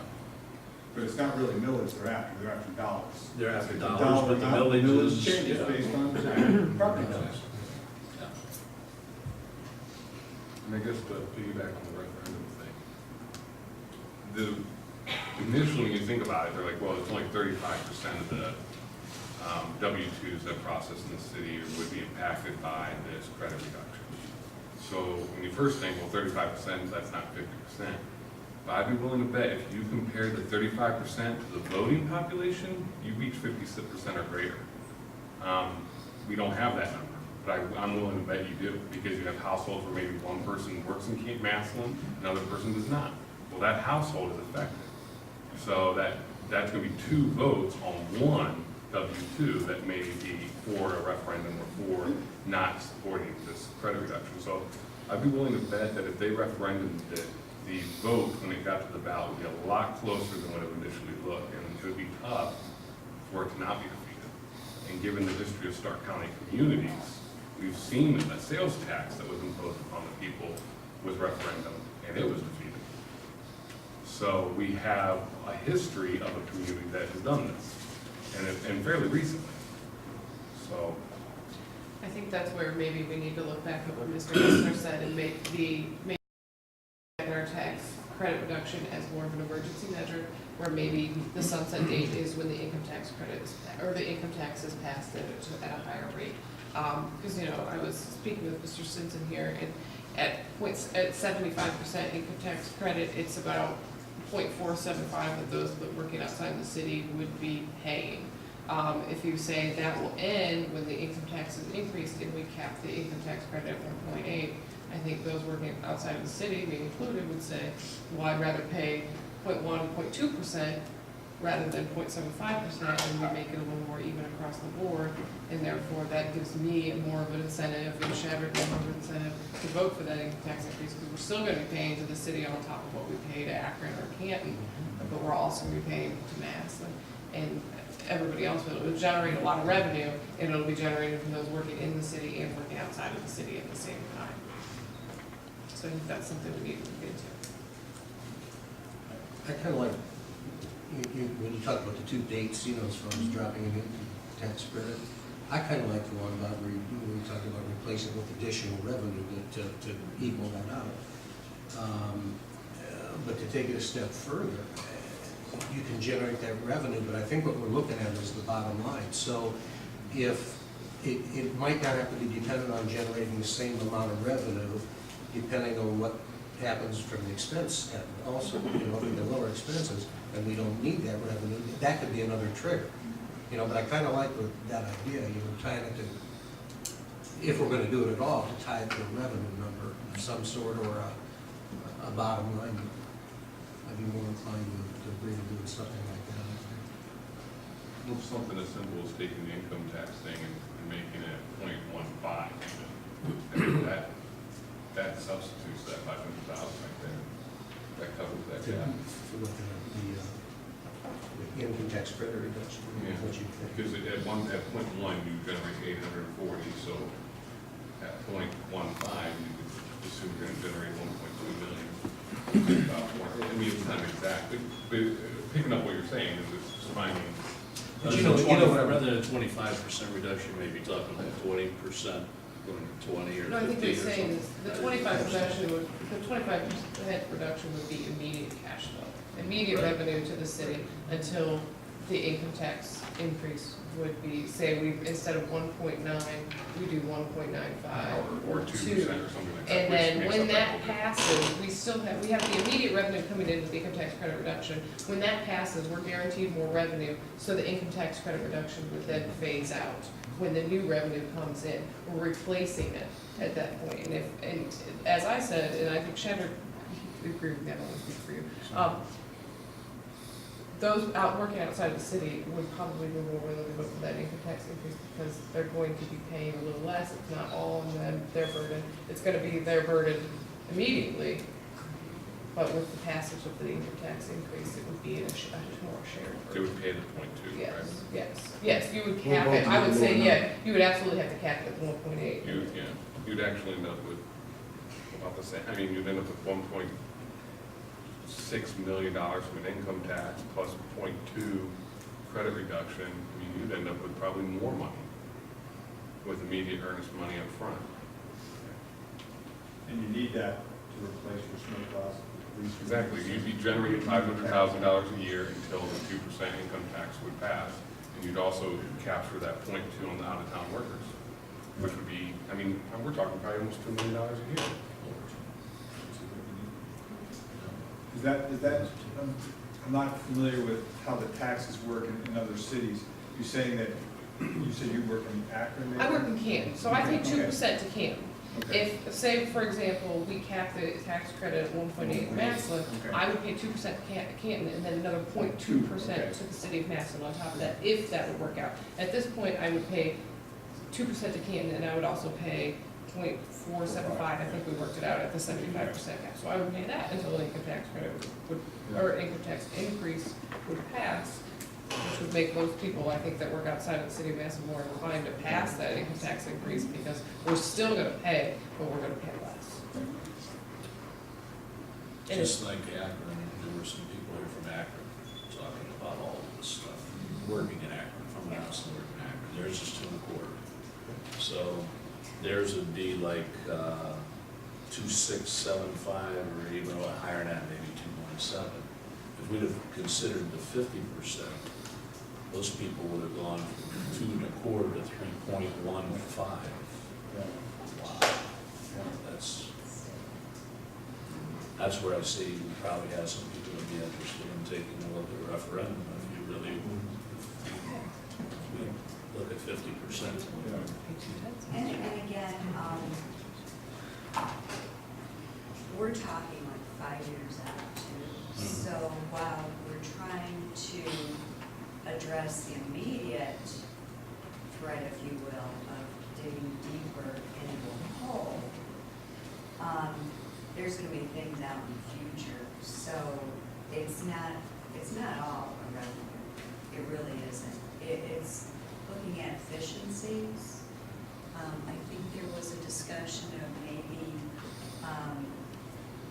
But it's not really millage they're after dollars. They're after The dollars, dollar but the amount, millage is. changes yeah. based on property values. Yeah. And I guess to piggyback on the referendum thing, initially when you think about it, they're like, well, it's only 35% of the W-2s that process in the city would be impacted by this credit reduction. So when you first think, well, 35%, that's not 50%. But I'd be willing to bet if you compare the 35% to the voting population, you reach 50% or greater. We don't have that number, but I'm willing to bet you do, because you have households where maybe one person works in Massillon, another person does not. Well, that household is affected. So that's going to be 2 votes on one W-2 that may be for a referendum or for not supporting this credit reduction. So I'd be willing to bet that if they referendum it, the vote, when it got to the ballot, would be a lot closer than what it initially looked, and it would be tough for it to not be defeated. And given the history of Stark County communities, we've seen that the sales tax that was imposed upon the people was referendum, and it was defeated. So we have a history of a community that has done this, and fairly recently. So. I think that's where maybe we need to look back at what Mr. Kessler said and make our tax credit reduction as more of an emergency measure, where maybe the sunset date is when the income tax credit is, or the income tax is passed at a higher rate. Because, you know, I was speaking with Mr. Stinson here, and at 75% income tax credit, it's about 0.475 that those working outside the city would be paying. If you say that will end when the income tax is increased and we cap the income tax credit at 1.8, I think those working outside of the city, me included, would say, well, I'd rather pay 0.1, 0.2% rather than 0.75%, and we make it a little more even across the board, and therefore that gives me more of an incentive, and Shadrick more of an incentive to vote for that income tax increase, because we're still going to be paying to the city on top of what we pay to Akron or Canton, but we're also going to be paying to Massillon and everybody else. But it will generate a lot of revenue, and it'll be generated from those working in the city and working outside of the city at the same time. So I think that's something we need to look into. I kind of like, when you talk about the 2 dates, you know, as far as dropping an income tax credit, I kind of like the one about when we talk about replacing with additional revenue to equal that out. But to take it a step further, you can generate that revenue, but I think what we're looking at is the bottom line. So if it might not have to be dependent on generating the same amount of revenue, depending on what happens from the expense end also, you know, if the lower expenses, and we don't need that revenue, that could be another trigger. You know, but I kind of like that idea, you know, tying it to, if we're gonna do it at all, to tie it to a revenue number of some sort or a bottom line. I'd be more inclined to agree to doing something like that. Well, something as simple as taking the income tax thing and making it 0.15. I mean, that substitutes that 500,000 right there. That covers that Yeah. gap. For looking at the income tax credit reduction, Yeah. what you think. Because at point one, you generate 840, so at 0.15, you could assume you're gonna generate 1.2 million. I mean, it's not exact, but picking up what you're saying is it's finding. But you know what, Rather than a 25% reduction, maybe talking like 20%, going to 20 or 50 No, I think they're or saying something. is the 25% reduction would be immediate cash flow, immediate Right. revenue to the city until the income tax increase would be, say, we, instead of 1.9, we do 1.95 Or 2% or something like that. And which then makes when up that whole difference. passes, we still have, we have the immediate revenue coming in with the income tax credit reduction. When that passes, we're guaranteed more revenue, so the income tax credit reduction would then phase out. When the new revenue comes in, we're replacing it at that point. And as I said, and I think Shadrach, you agree with me, I don't want to speak for you. Those working outside of the city would probably be more willing to vote for that income tax increase because they're going to be paying a little less. It's not all on them, their burden. It's gonna be their burden immediately, but with the passage of the income tax increase, it would be a more shared They burden. would pay the 0.2, right? Yes, you would We'll cap vote it. I would to say, do yeah, you would absolutely have to cap it at 1.8. You'd actually end up with about the same, I mean, you'd end up with $1.6 million from an income tax plus 0.2 credit reduction. I mean, you'd end up with probably more money with immediate earnest money up front. And you need that to replace your snow plows. Exactly, you'd be generating $500,000 a year until the 2% income tax would pass. And you'd also capture that 0.2 on the out-of-town workers, which would be, I mean, we're talking probably almost $2 million a year. Is that, I'm not familiar with how the taxes work in other cities. You're saying that, you said you work in Akron? maybe? I work in Canton, so I pay Okay. 2% to Canton. Okay. If, say, for example, we cap the tax credit at 1.8 in Massillon, Okay. I would pay 2% to Canton and then another 0.2% Okay. to the city of Massillon on top of that, if that would work out. At this point, I would pay 2% to Canton and I would also pay 0.475, I think we worked it out at the 75% cap. So I would pay that until the income tax credit would, or income tax increase would pass, which would make most people, I think, that work outside of the city of Massillon more inclined to pass that income tax increase because we're still gonna pay, but we're gonna pay less. And Just like Akron, there were some people here from Akron talking about all of this stuff, working in Akron, from Massillon, working in Akron, theirs is 2.25. So theirs would be like 2.675 or even a little higher than that, maybe 2.7. If we'd have considered the 50%, those people would have gone from 2.25 to 3.15. Wow. That's where I see we probably have some people would be interested in taking a look at a referendum if you really look at 50%. And again, we're talking like 5 years out too. So while we're trying to address the immediate threat, if you will, of digging deeper into a hole, there's gonna be things out in the future. So it's not all a revenue. It really isn't. It's looking at efficiencies. I think there was a discussion of maybe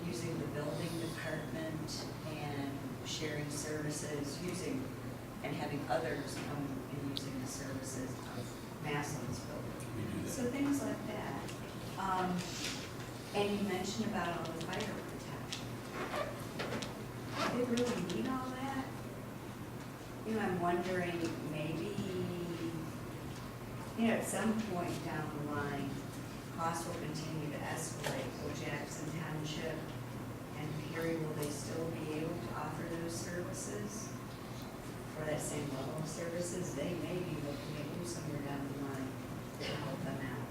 using the building department and sharing services, and having others come and using the services of Massillon's building. We do that. So things like that. And you mentioned about all the fire protection. Do they really need all that? You know, I'm wondering, maybe, you know, at some point down the line, costs will continue to escalate. Will Jackson Township And Carrie, will they still be able to offer those services? For that same level of services, they may be looking at you somewhere down the line to help them out.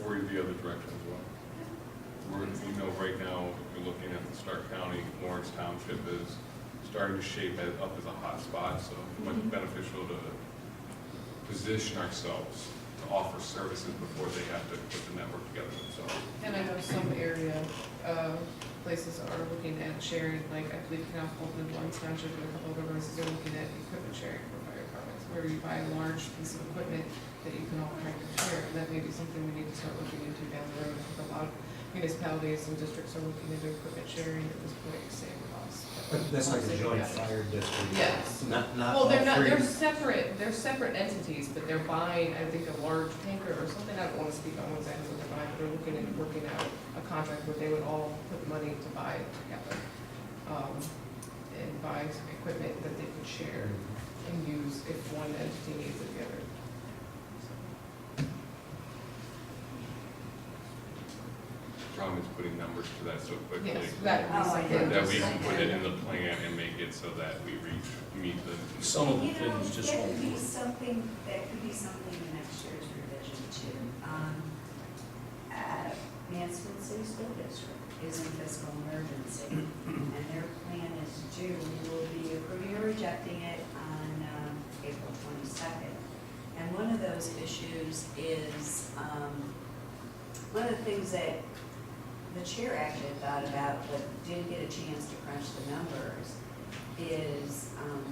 Or the other direction as well. We know right now, if you're looking at the Stark County, Lawrence Township is starting to shape it up as a hot spot, so it's much beneficial to position ourselves to offer services before they have to put the network together themselves. And I know some area, places are looking at sharing, like I believe Canal Fulton, Lawrence Township, and a couple other places are looking at equipment sharing for fire departments, where you buy a large piece of equipment that you can all kind of share, and that may be something we need to start looking into down the road. I think a lot of municipalities and districts are looking into equipment sharing at this point to save costs. But that's like a joint fire district. Yes. Not Well, they're not, all they're three. separate entities, but they're buying, I think, a large tanker or something. I don't want to speak on exactly what they're buying, but they're looking at working out a contract where they would all put money to buy it together. And buy some equipment that they could share and use if one entity needs it together. Problem is putting numbers to that so quickly. Yes, that would be Oh, I something. That we can put it in the plan and make it so that we meet the. Some of the You know, things just that won't could be work. something, in next year's revision too. Mansfield City School District is in fiscal emergency, and their plan is due. We will be approving or rejecting it on April 22nd. And one of those issues is, one of the things that the chair actually thought about, but didn't get a chance to crunch the numbers, is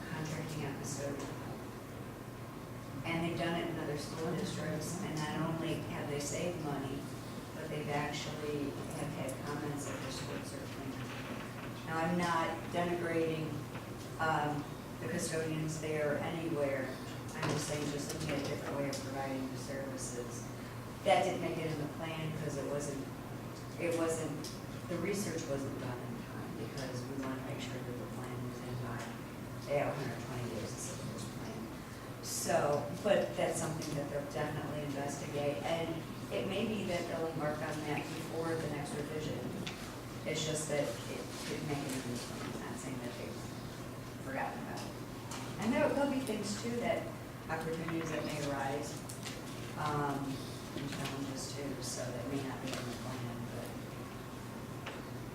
contracting out custodial help. And they've done it in other school districts, and not only have they saved money, but they've actually have had comments that their schools are cleaner. Now, I'm not denigrating the custodians there anywhere. I'm just saying, just looking at a different way of providing the services. That didn't make it in the plan because it wasn't, the research wasn't done in time because we wanted to make sure that the plan was in by, they have 120 days to submit this plan. So, but that's something that they'll definitely investigate, and it may be that they'll embark on that before the next revision. It's just that it didn't make it in this one. I'm not saying that they've forgotten about it. And there'll be things too, that opportunities that may arise, and challenges too, so that may not be in the plan, but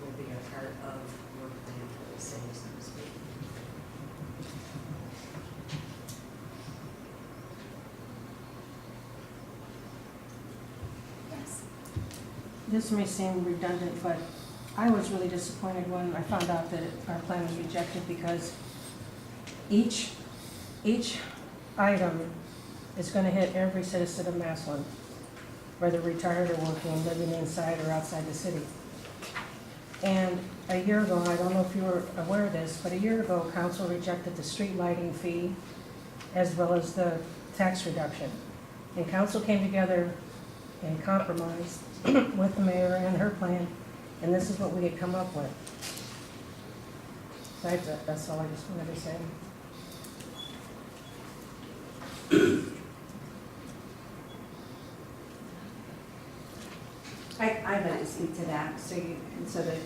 will be a part of work plan for the city, so to speak. Yes. This may seem redundant, but I was really disappointed when I found out that our plan was rejected because each item is going to hit every citizen of Massillon, whether retired or working, living inside or outside the city. And a year ago, I don't know if you were aware of this, but a year ago, council rejected the street lighting fee as well as the tax reduction. And council came together and compromised with the mayor and her plan, and this is what we had come up with. That's all I just wanted to say. I'd like to speak to that, so that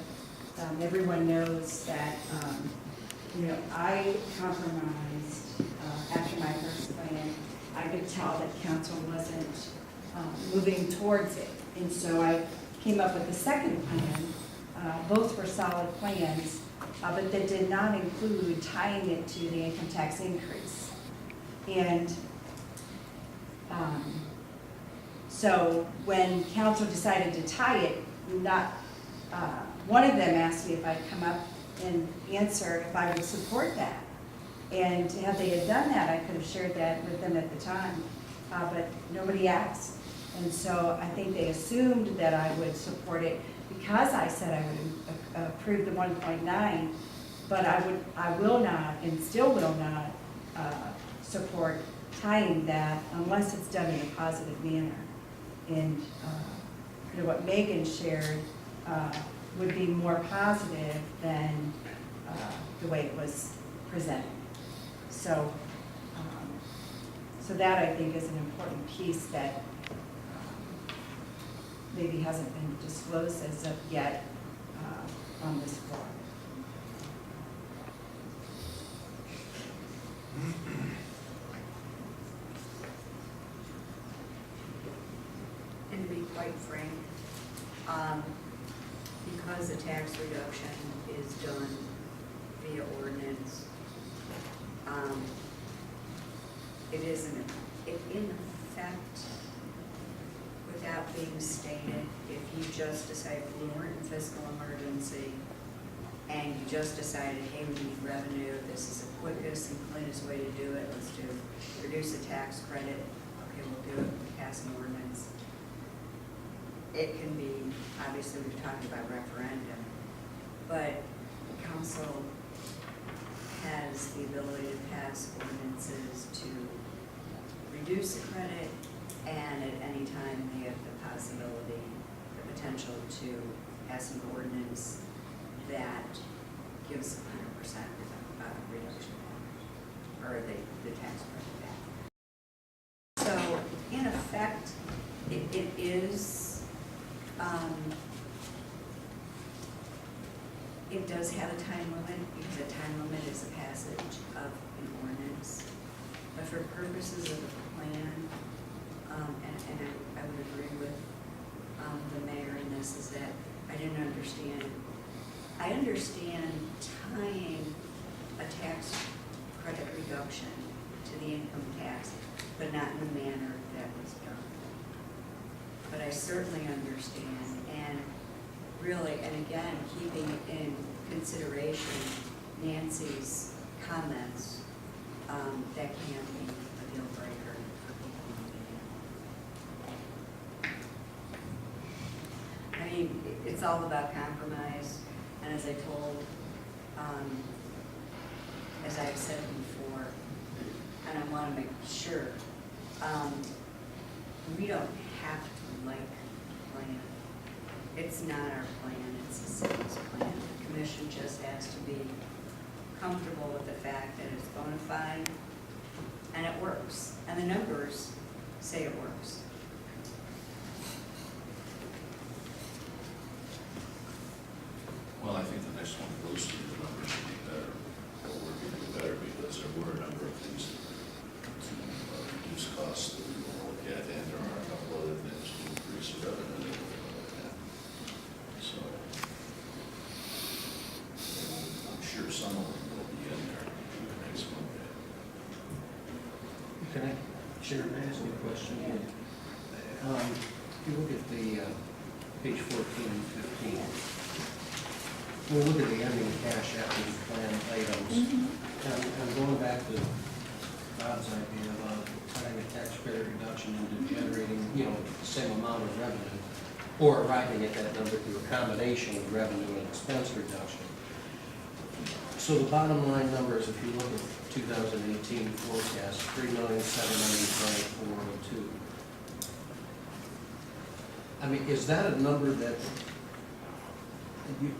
everyone knows that, I compromised after my first plan. I could tell that council wasn't moving towards it, and so I came up with the second plan. Both were solid plans, but that did not include tying it to the income tax increase. And so when council decided to tie it, one of them asked me if I'd come up and answer if I would support that. And had they had done that, I could have shared that with them at the time, but nobody asked. And so I think they assumed that I would support it because I said I would approve the 1.9, but I will not and still will not support tying that unless it's done in a positive manner. And what Megan shared would be more positive than the way it was presented. So, so that I think is an important piece that maybe hasn't been disclosed as of yet. on this floor. And to be quite frank, because the tax reduction is done via ordinance, it is in effect, without being stated, if you just decide we weren't in fiscal emergency and you just decided, hey, we need revenue, this is the quickest and cleanest way to do it, let's do, reduce the tax credit, okay, we'll do it, we'll pass an ordinance. It can be, obviously, we've talked about referendum, but council has the ability to pass ordinances to reduce the credit, and at any time, they have the possibility, the potential to pass an ordinance that gives 100% reduction back, or the tax credit back. So, in effect, it is, it does have a time limit, because a time limit is the passage of an ordinance. But for purposes of the plan, and I would agree with the mayor in this, is that I didn't understand. I understand tying a tax credit reduction to the income tax, but not in the manner that was done. But I certainly understand, and really, and again, keeping in consideration Nancy's comments, that can be a deal breaker for people. I mean, it's all about compromise, and as I told, as I've said before, and I want to make sure, we don't have to like the plan. It's not our plan, it's the city's plan. The commission just has to be comfortable with the fact that it's bona fide and it works. And the numbers say it works. Well, I think the next one goes to the numbers should be better, or we're going to do better, because there were a number of things to reduce costs that we want to look at, and there are a couple other things to increase revenue that we're going to look at. So, I'm sure some of them will be in there next Monday. Can I, Chair, may I ask you a question? If you look at the page 14 and 15, we'll look at the ending cash after the plan items. And going back to Bob's idea about tying a tax credit reduction into generating, the same amount of revenue, or arriving at that number through a combination of revenue and expense reduction. So the bottom line numbers, if you look at 2018 forecast, $3,795,402. I mean, is that a number that you?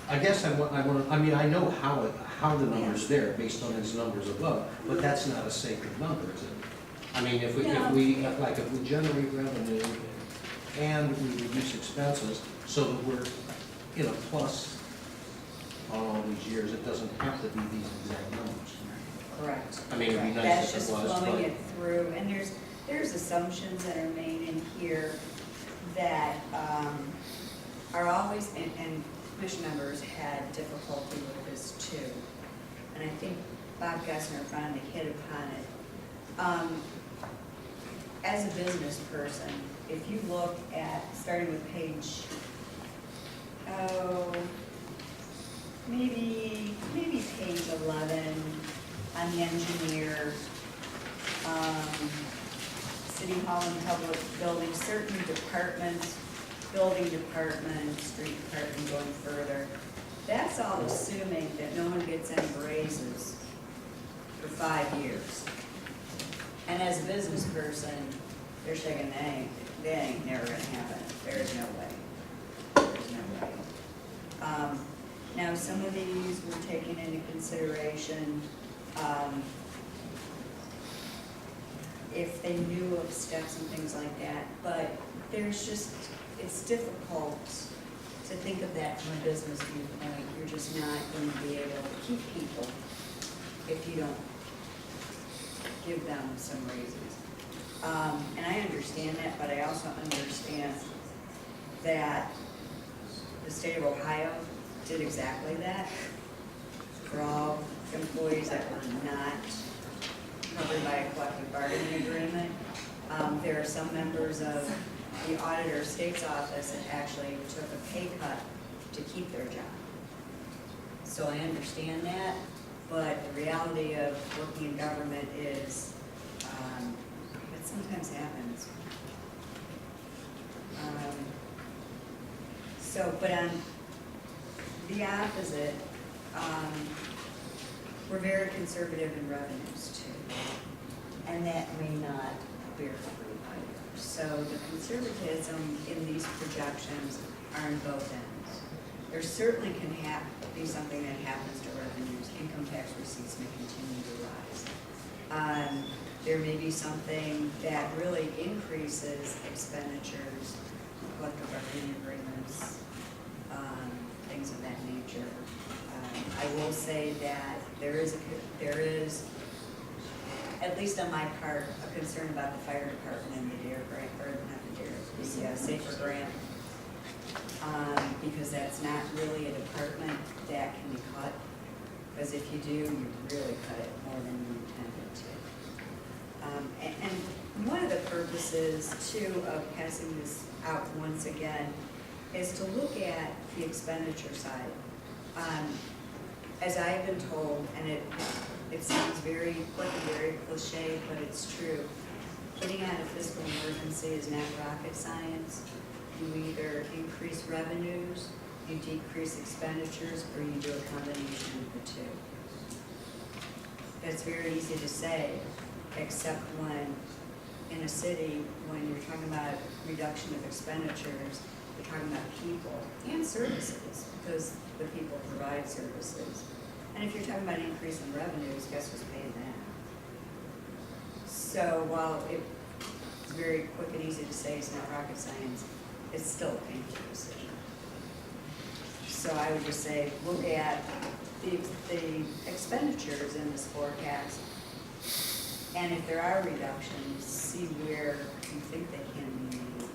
I guess I know how the number's there based on his numbers above, but that's not a sacred number, is it? I mean, if we generate revenue and we reduce expenses so that we're in a plus on all these years, it doesn't have to be these exact numbers. Correct. I mean, it'd be nice That's if it just was, flowing but- it through, and there's assumptions that are made in here that are always, and commission members had difficulty with this too. And I think Bob Gessner finally hit upon it. As a business person, if you look at, starting with page, maybe page 11 on the engineer, City Hall and public buildings, certain departments, building department, street department going further. That's all assuming that no one gets any raises for 5 years. And as a business person, they're shaking, that ain't never gonna happen. There's no way. There's no way. Now, some of these were taken into consideration, if they knew of steps and things like that, but there's just, it's difficult to think of that from a business viewpoint. You're just not going to be able to keep people if you don't give them some raises. And I understand that, but I also understand that the state of Ohio did exactly that for all employees that were not covered by a collective bargaining agreement. There are some members of the auditor of state's office that actually took a pay cut to keep their job. So I understand that, but the reality of working in government is, it sometimes happens. But on the opposite, we're very conservative in revenues too, and that may not bear fruit either. So the conservatism in these projections are on both ends. There certainly can be something that happens to revenues. Income tax receipts may continue to rise. There may be something that really increases expenditures, collective bargaining agreements, things of that nature. I will say that there is, at least on my part, a concern about the fire department and the DARE grant, or not the DARE, the SAFER grant, because that's not really a department that can be cut, because if you do, you really cut it more than you intended to. And one of the purposes, too, of passing this out once again is to look at the expenditure side. As I've been told, and it sounds very cliche, but it's true, putting out a fiscal emergency is not rocket science. You either increase revenues, you decrease expenditures, or you do a combination of the two. That's very easy to say, except when, in a city, when you're talking about reduction of expenditures, you're talking about people and services, because the people provide services. And if you're talking about increase in revenues, guess who's paying that? So while it's very quick and easy to say it's not rocket science, it's still a painful decision. So I would just say, look at the expenditures in this forecast, and if there are reductions, see where you think they can be made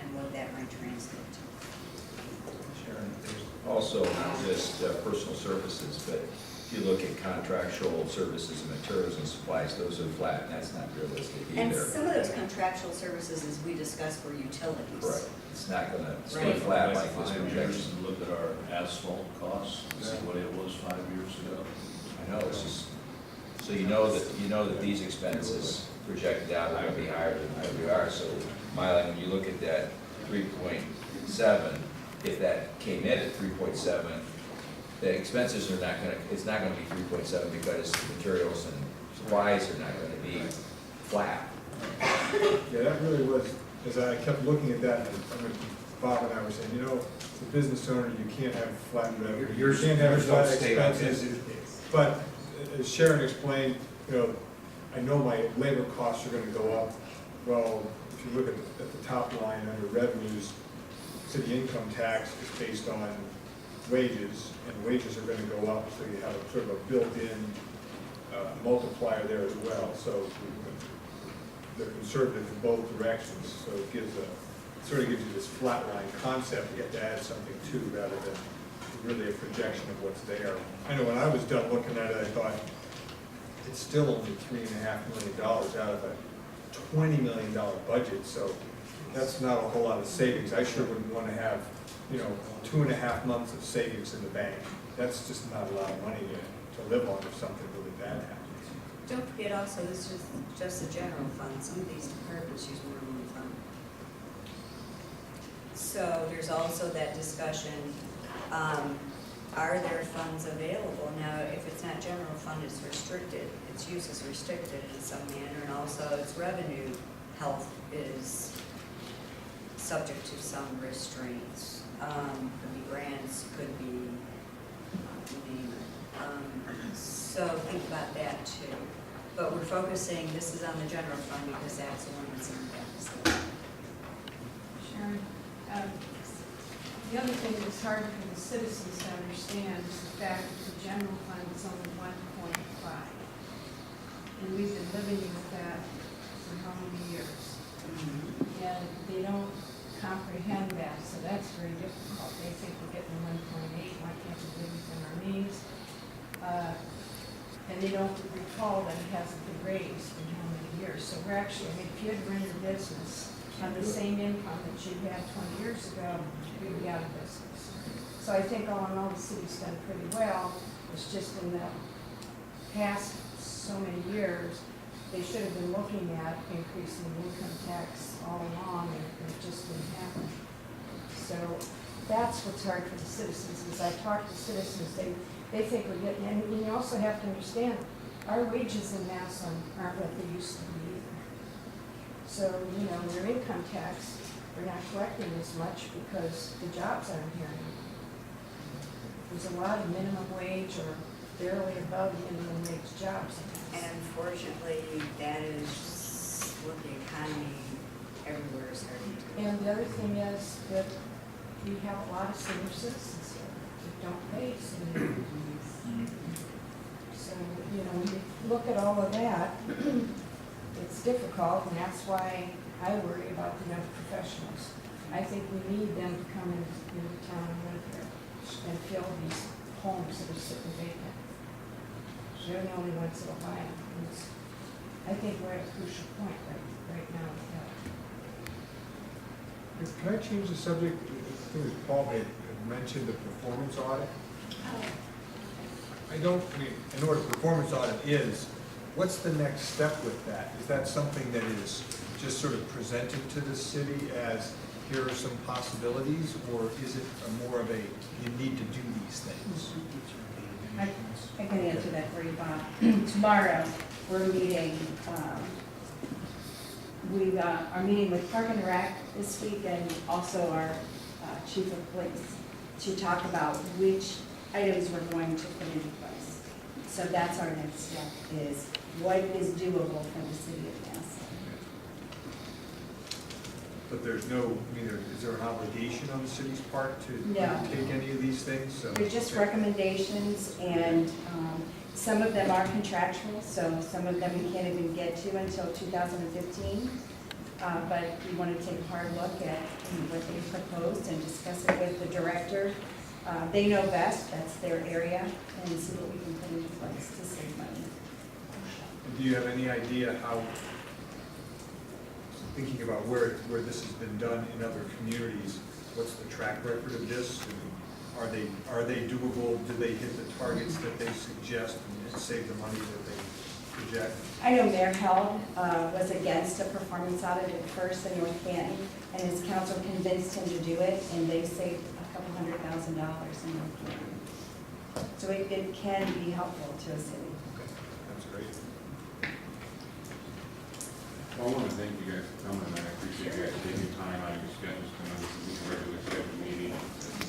and what that might translate to. Sharon, there's also not just personal services, but if you look at contractual services and materials and supplies, those are flat, and that's not realistic either. And some of those contractual services, as we discussed, were utilities. Right, it's not gonna stay Right. flat like this 5 years projection. and look at our asphalt costs, and see what it was 5 years ago. I know, it's just, so you know that these expenses projected out are gonna be higher than we are, so Miley, when you look at that 3.7, if that came in at 3.7, the expenses are not gonna, it's not gonna be 3.7 because materials and supplies are not gonna be flat. Yeah, that really was, as I kept looking at that, Bob and I were saying, as a business owner, you can't have flat revenue. You can't have flat expenses. But as Sharon explained, I know my labor costs are gonna go up. Well, if you look at the top line under revenues, city income tax is based on wages, and wages are gonna go up, so you have a sort of a built-in multiplier there as well. So they're conservative in both directions, so it sort of gives you this flat line concept you have to add something to rather than really a projection of what's there. I know when I was done looking at it, I thought, it's still only $3.5 million out of a $20 million budget, so that's not a whole lot of savings. I sure wouldn't want to have, 2.5 months of savings in the bank. That's just not a lot of money to live on if something really bad happens. Don't forget also, this is just the general fund. Some of these departments use more than one fund. So there's also that discussion, are there funds available? Now, if it's not general fund, it's restricted. Its use is restricted in some manner, and also its revenue health is subject to some restraints. Could be grants, could be, you name it. So think about that too. But we're focusing, this is on the general fund because that's the one that's in the deficit. Sharon, The other thing that's hard for the citizens to understand is the fact that the general fund is only 1.5. And we've been living with that for how many years? And they don't comprehend that, so that's very difficult. They think we're getting 1.8, why can't we live within our means? And they don't recall that it hasn't been raised in how many years. So we're actually, I mean, if you had run your business on the same income that you had 20 years ago, you'd be out of business. So I think all in all, the city's done pretty well. It's just in the past so many years, they should have been looking at increasing the income tax all along, and it just didn't happen. So that's what's hard for the citizens. As I talk to citizens, they think we're getting, and you also have to understand, our wages in Massillon aren't what they used to be either. So, you know, their income tax, we're not collecting as much because the jobs aren't here anymore. There's a lot of minimum wage or barely above minimum wage jobs. And unfortunately, that is what the economy everywhere is starting to. And the other thing is that we have a lot of senior citizens here that don't pay senior fees. So, you know, when you look at all of that, it's difficult, and that's why I worry about the young professionals. I think we need them to come into town and live here and fill these homes that are sitting vacant. They're the only ones that will buy them. And I think we're at a crucial point right now with that. Can I change the subject? I think it was Paul had mentioned the performance audit. I mean, I know what a performance audit is. What's the next step with that? Is that something that is just sort of presented to the city as, here are some possibilities, or is it more of a, you need to do these things? I can answer that for you, Bob. Tomorrow, we're meeting, we are meeting with Park and Rec this week, and also our chief of police to talk about which items we're going to put into place. So that's our next step, is what is doable for the city of Massillon. But there's no, I mean, is there an obligation on the city's part to No. take any of these things? So- They're just recommendations, and some of them are contractual, so some of them we can't even get to until 2015. But we want to take a hard look at what they proposed and discuss it with the director. They know best, that's their area, and see what we can put into place to save money. Do you have any idea how, thinking about where this has been done in other communities, what's the track record of this? Are they doable? Do they hit the targets that they suggest and save the money that they project? I know Mayor Held was against a performance audit at first in North Canton, and his council convinced him to do it, and they saved a couple $100,000 in North Canton. So it can be helpful to a city. Okay, that's great. Well, I want to thank you guys for coming, and I appreciate you guys taking time out of your schedules to come. This is a regular scheduled meeting.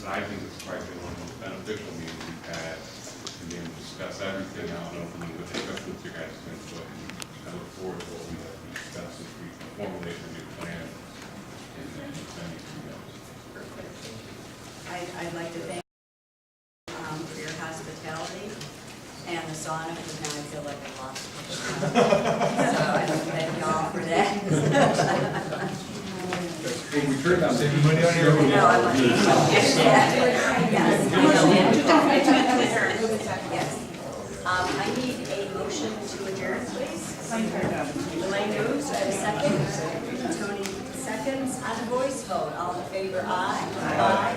I think it's probably one of the most beneficial meetings we've had, to be able to discuss everything out openly, especially with your guys' input. And I look forward to what we discuss as we formulate a new plan and then send it to you guys. I'd like to thank you for your hospitality and the sauna, because now I feel like I lost it. So I thank you all for that. Well, we turned out saving money on here. No, I want to. Yes. I need a motion to adjourn, please. Elaine moves, I have a second. Tony seconds. On a voice vote, all in favor, aye. Aye.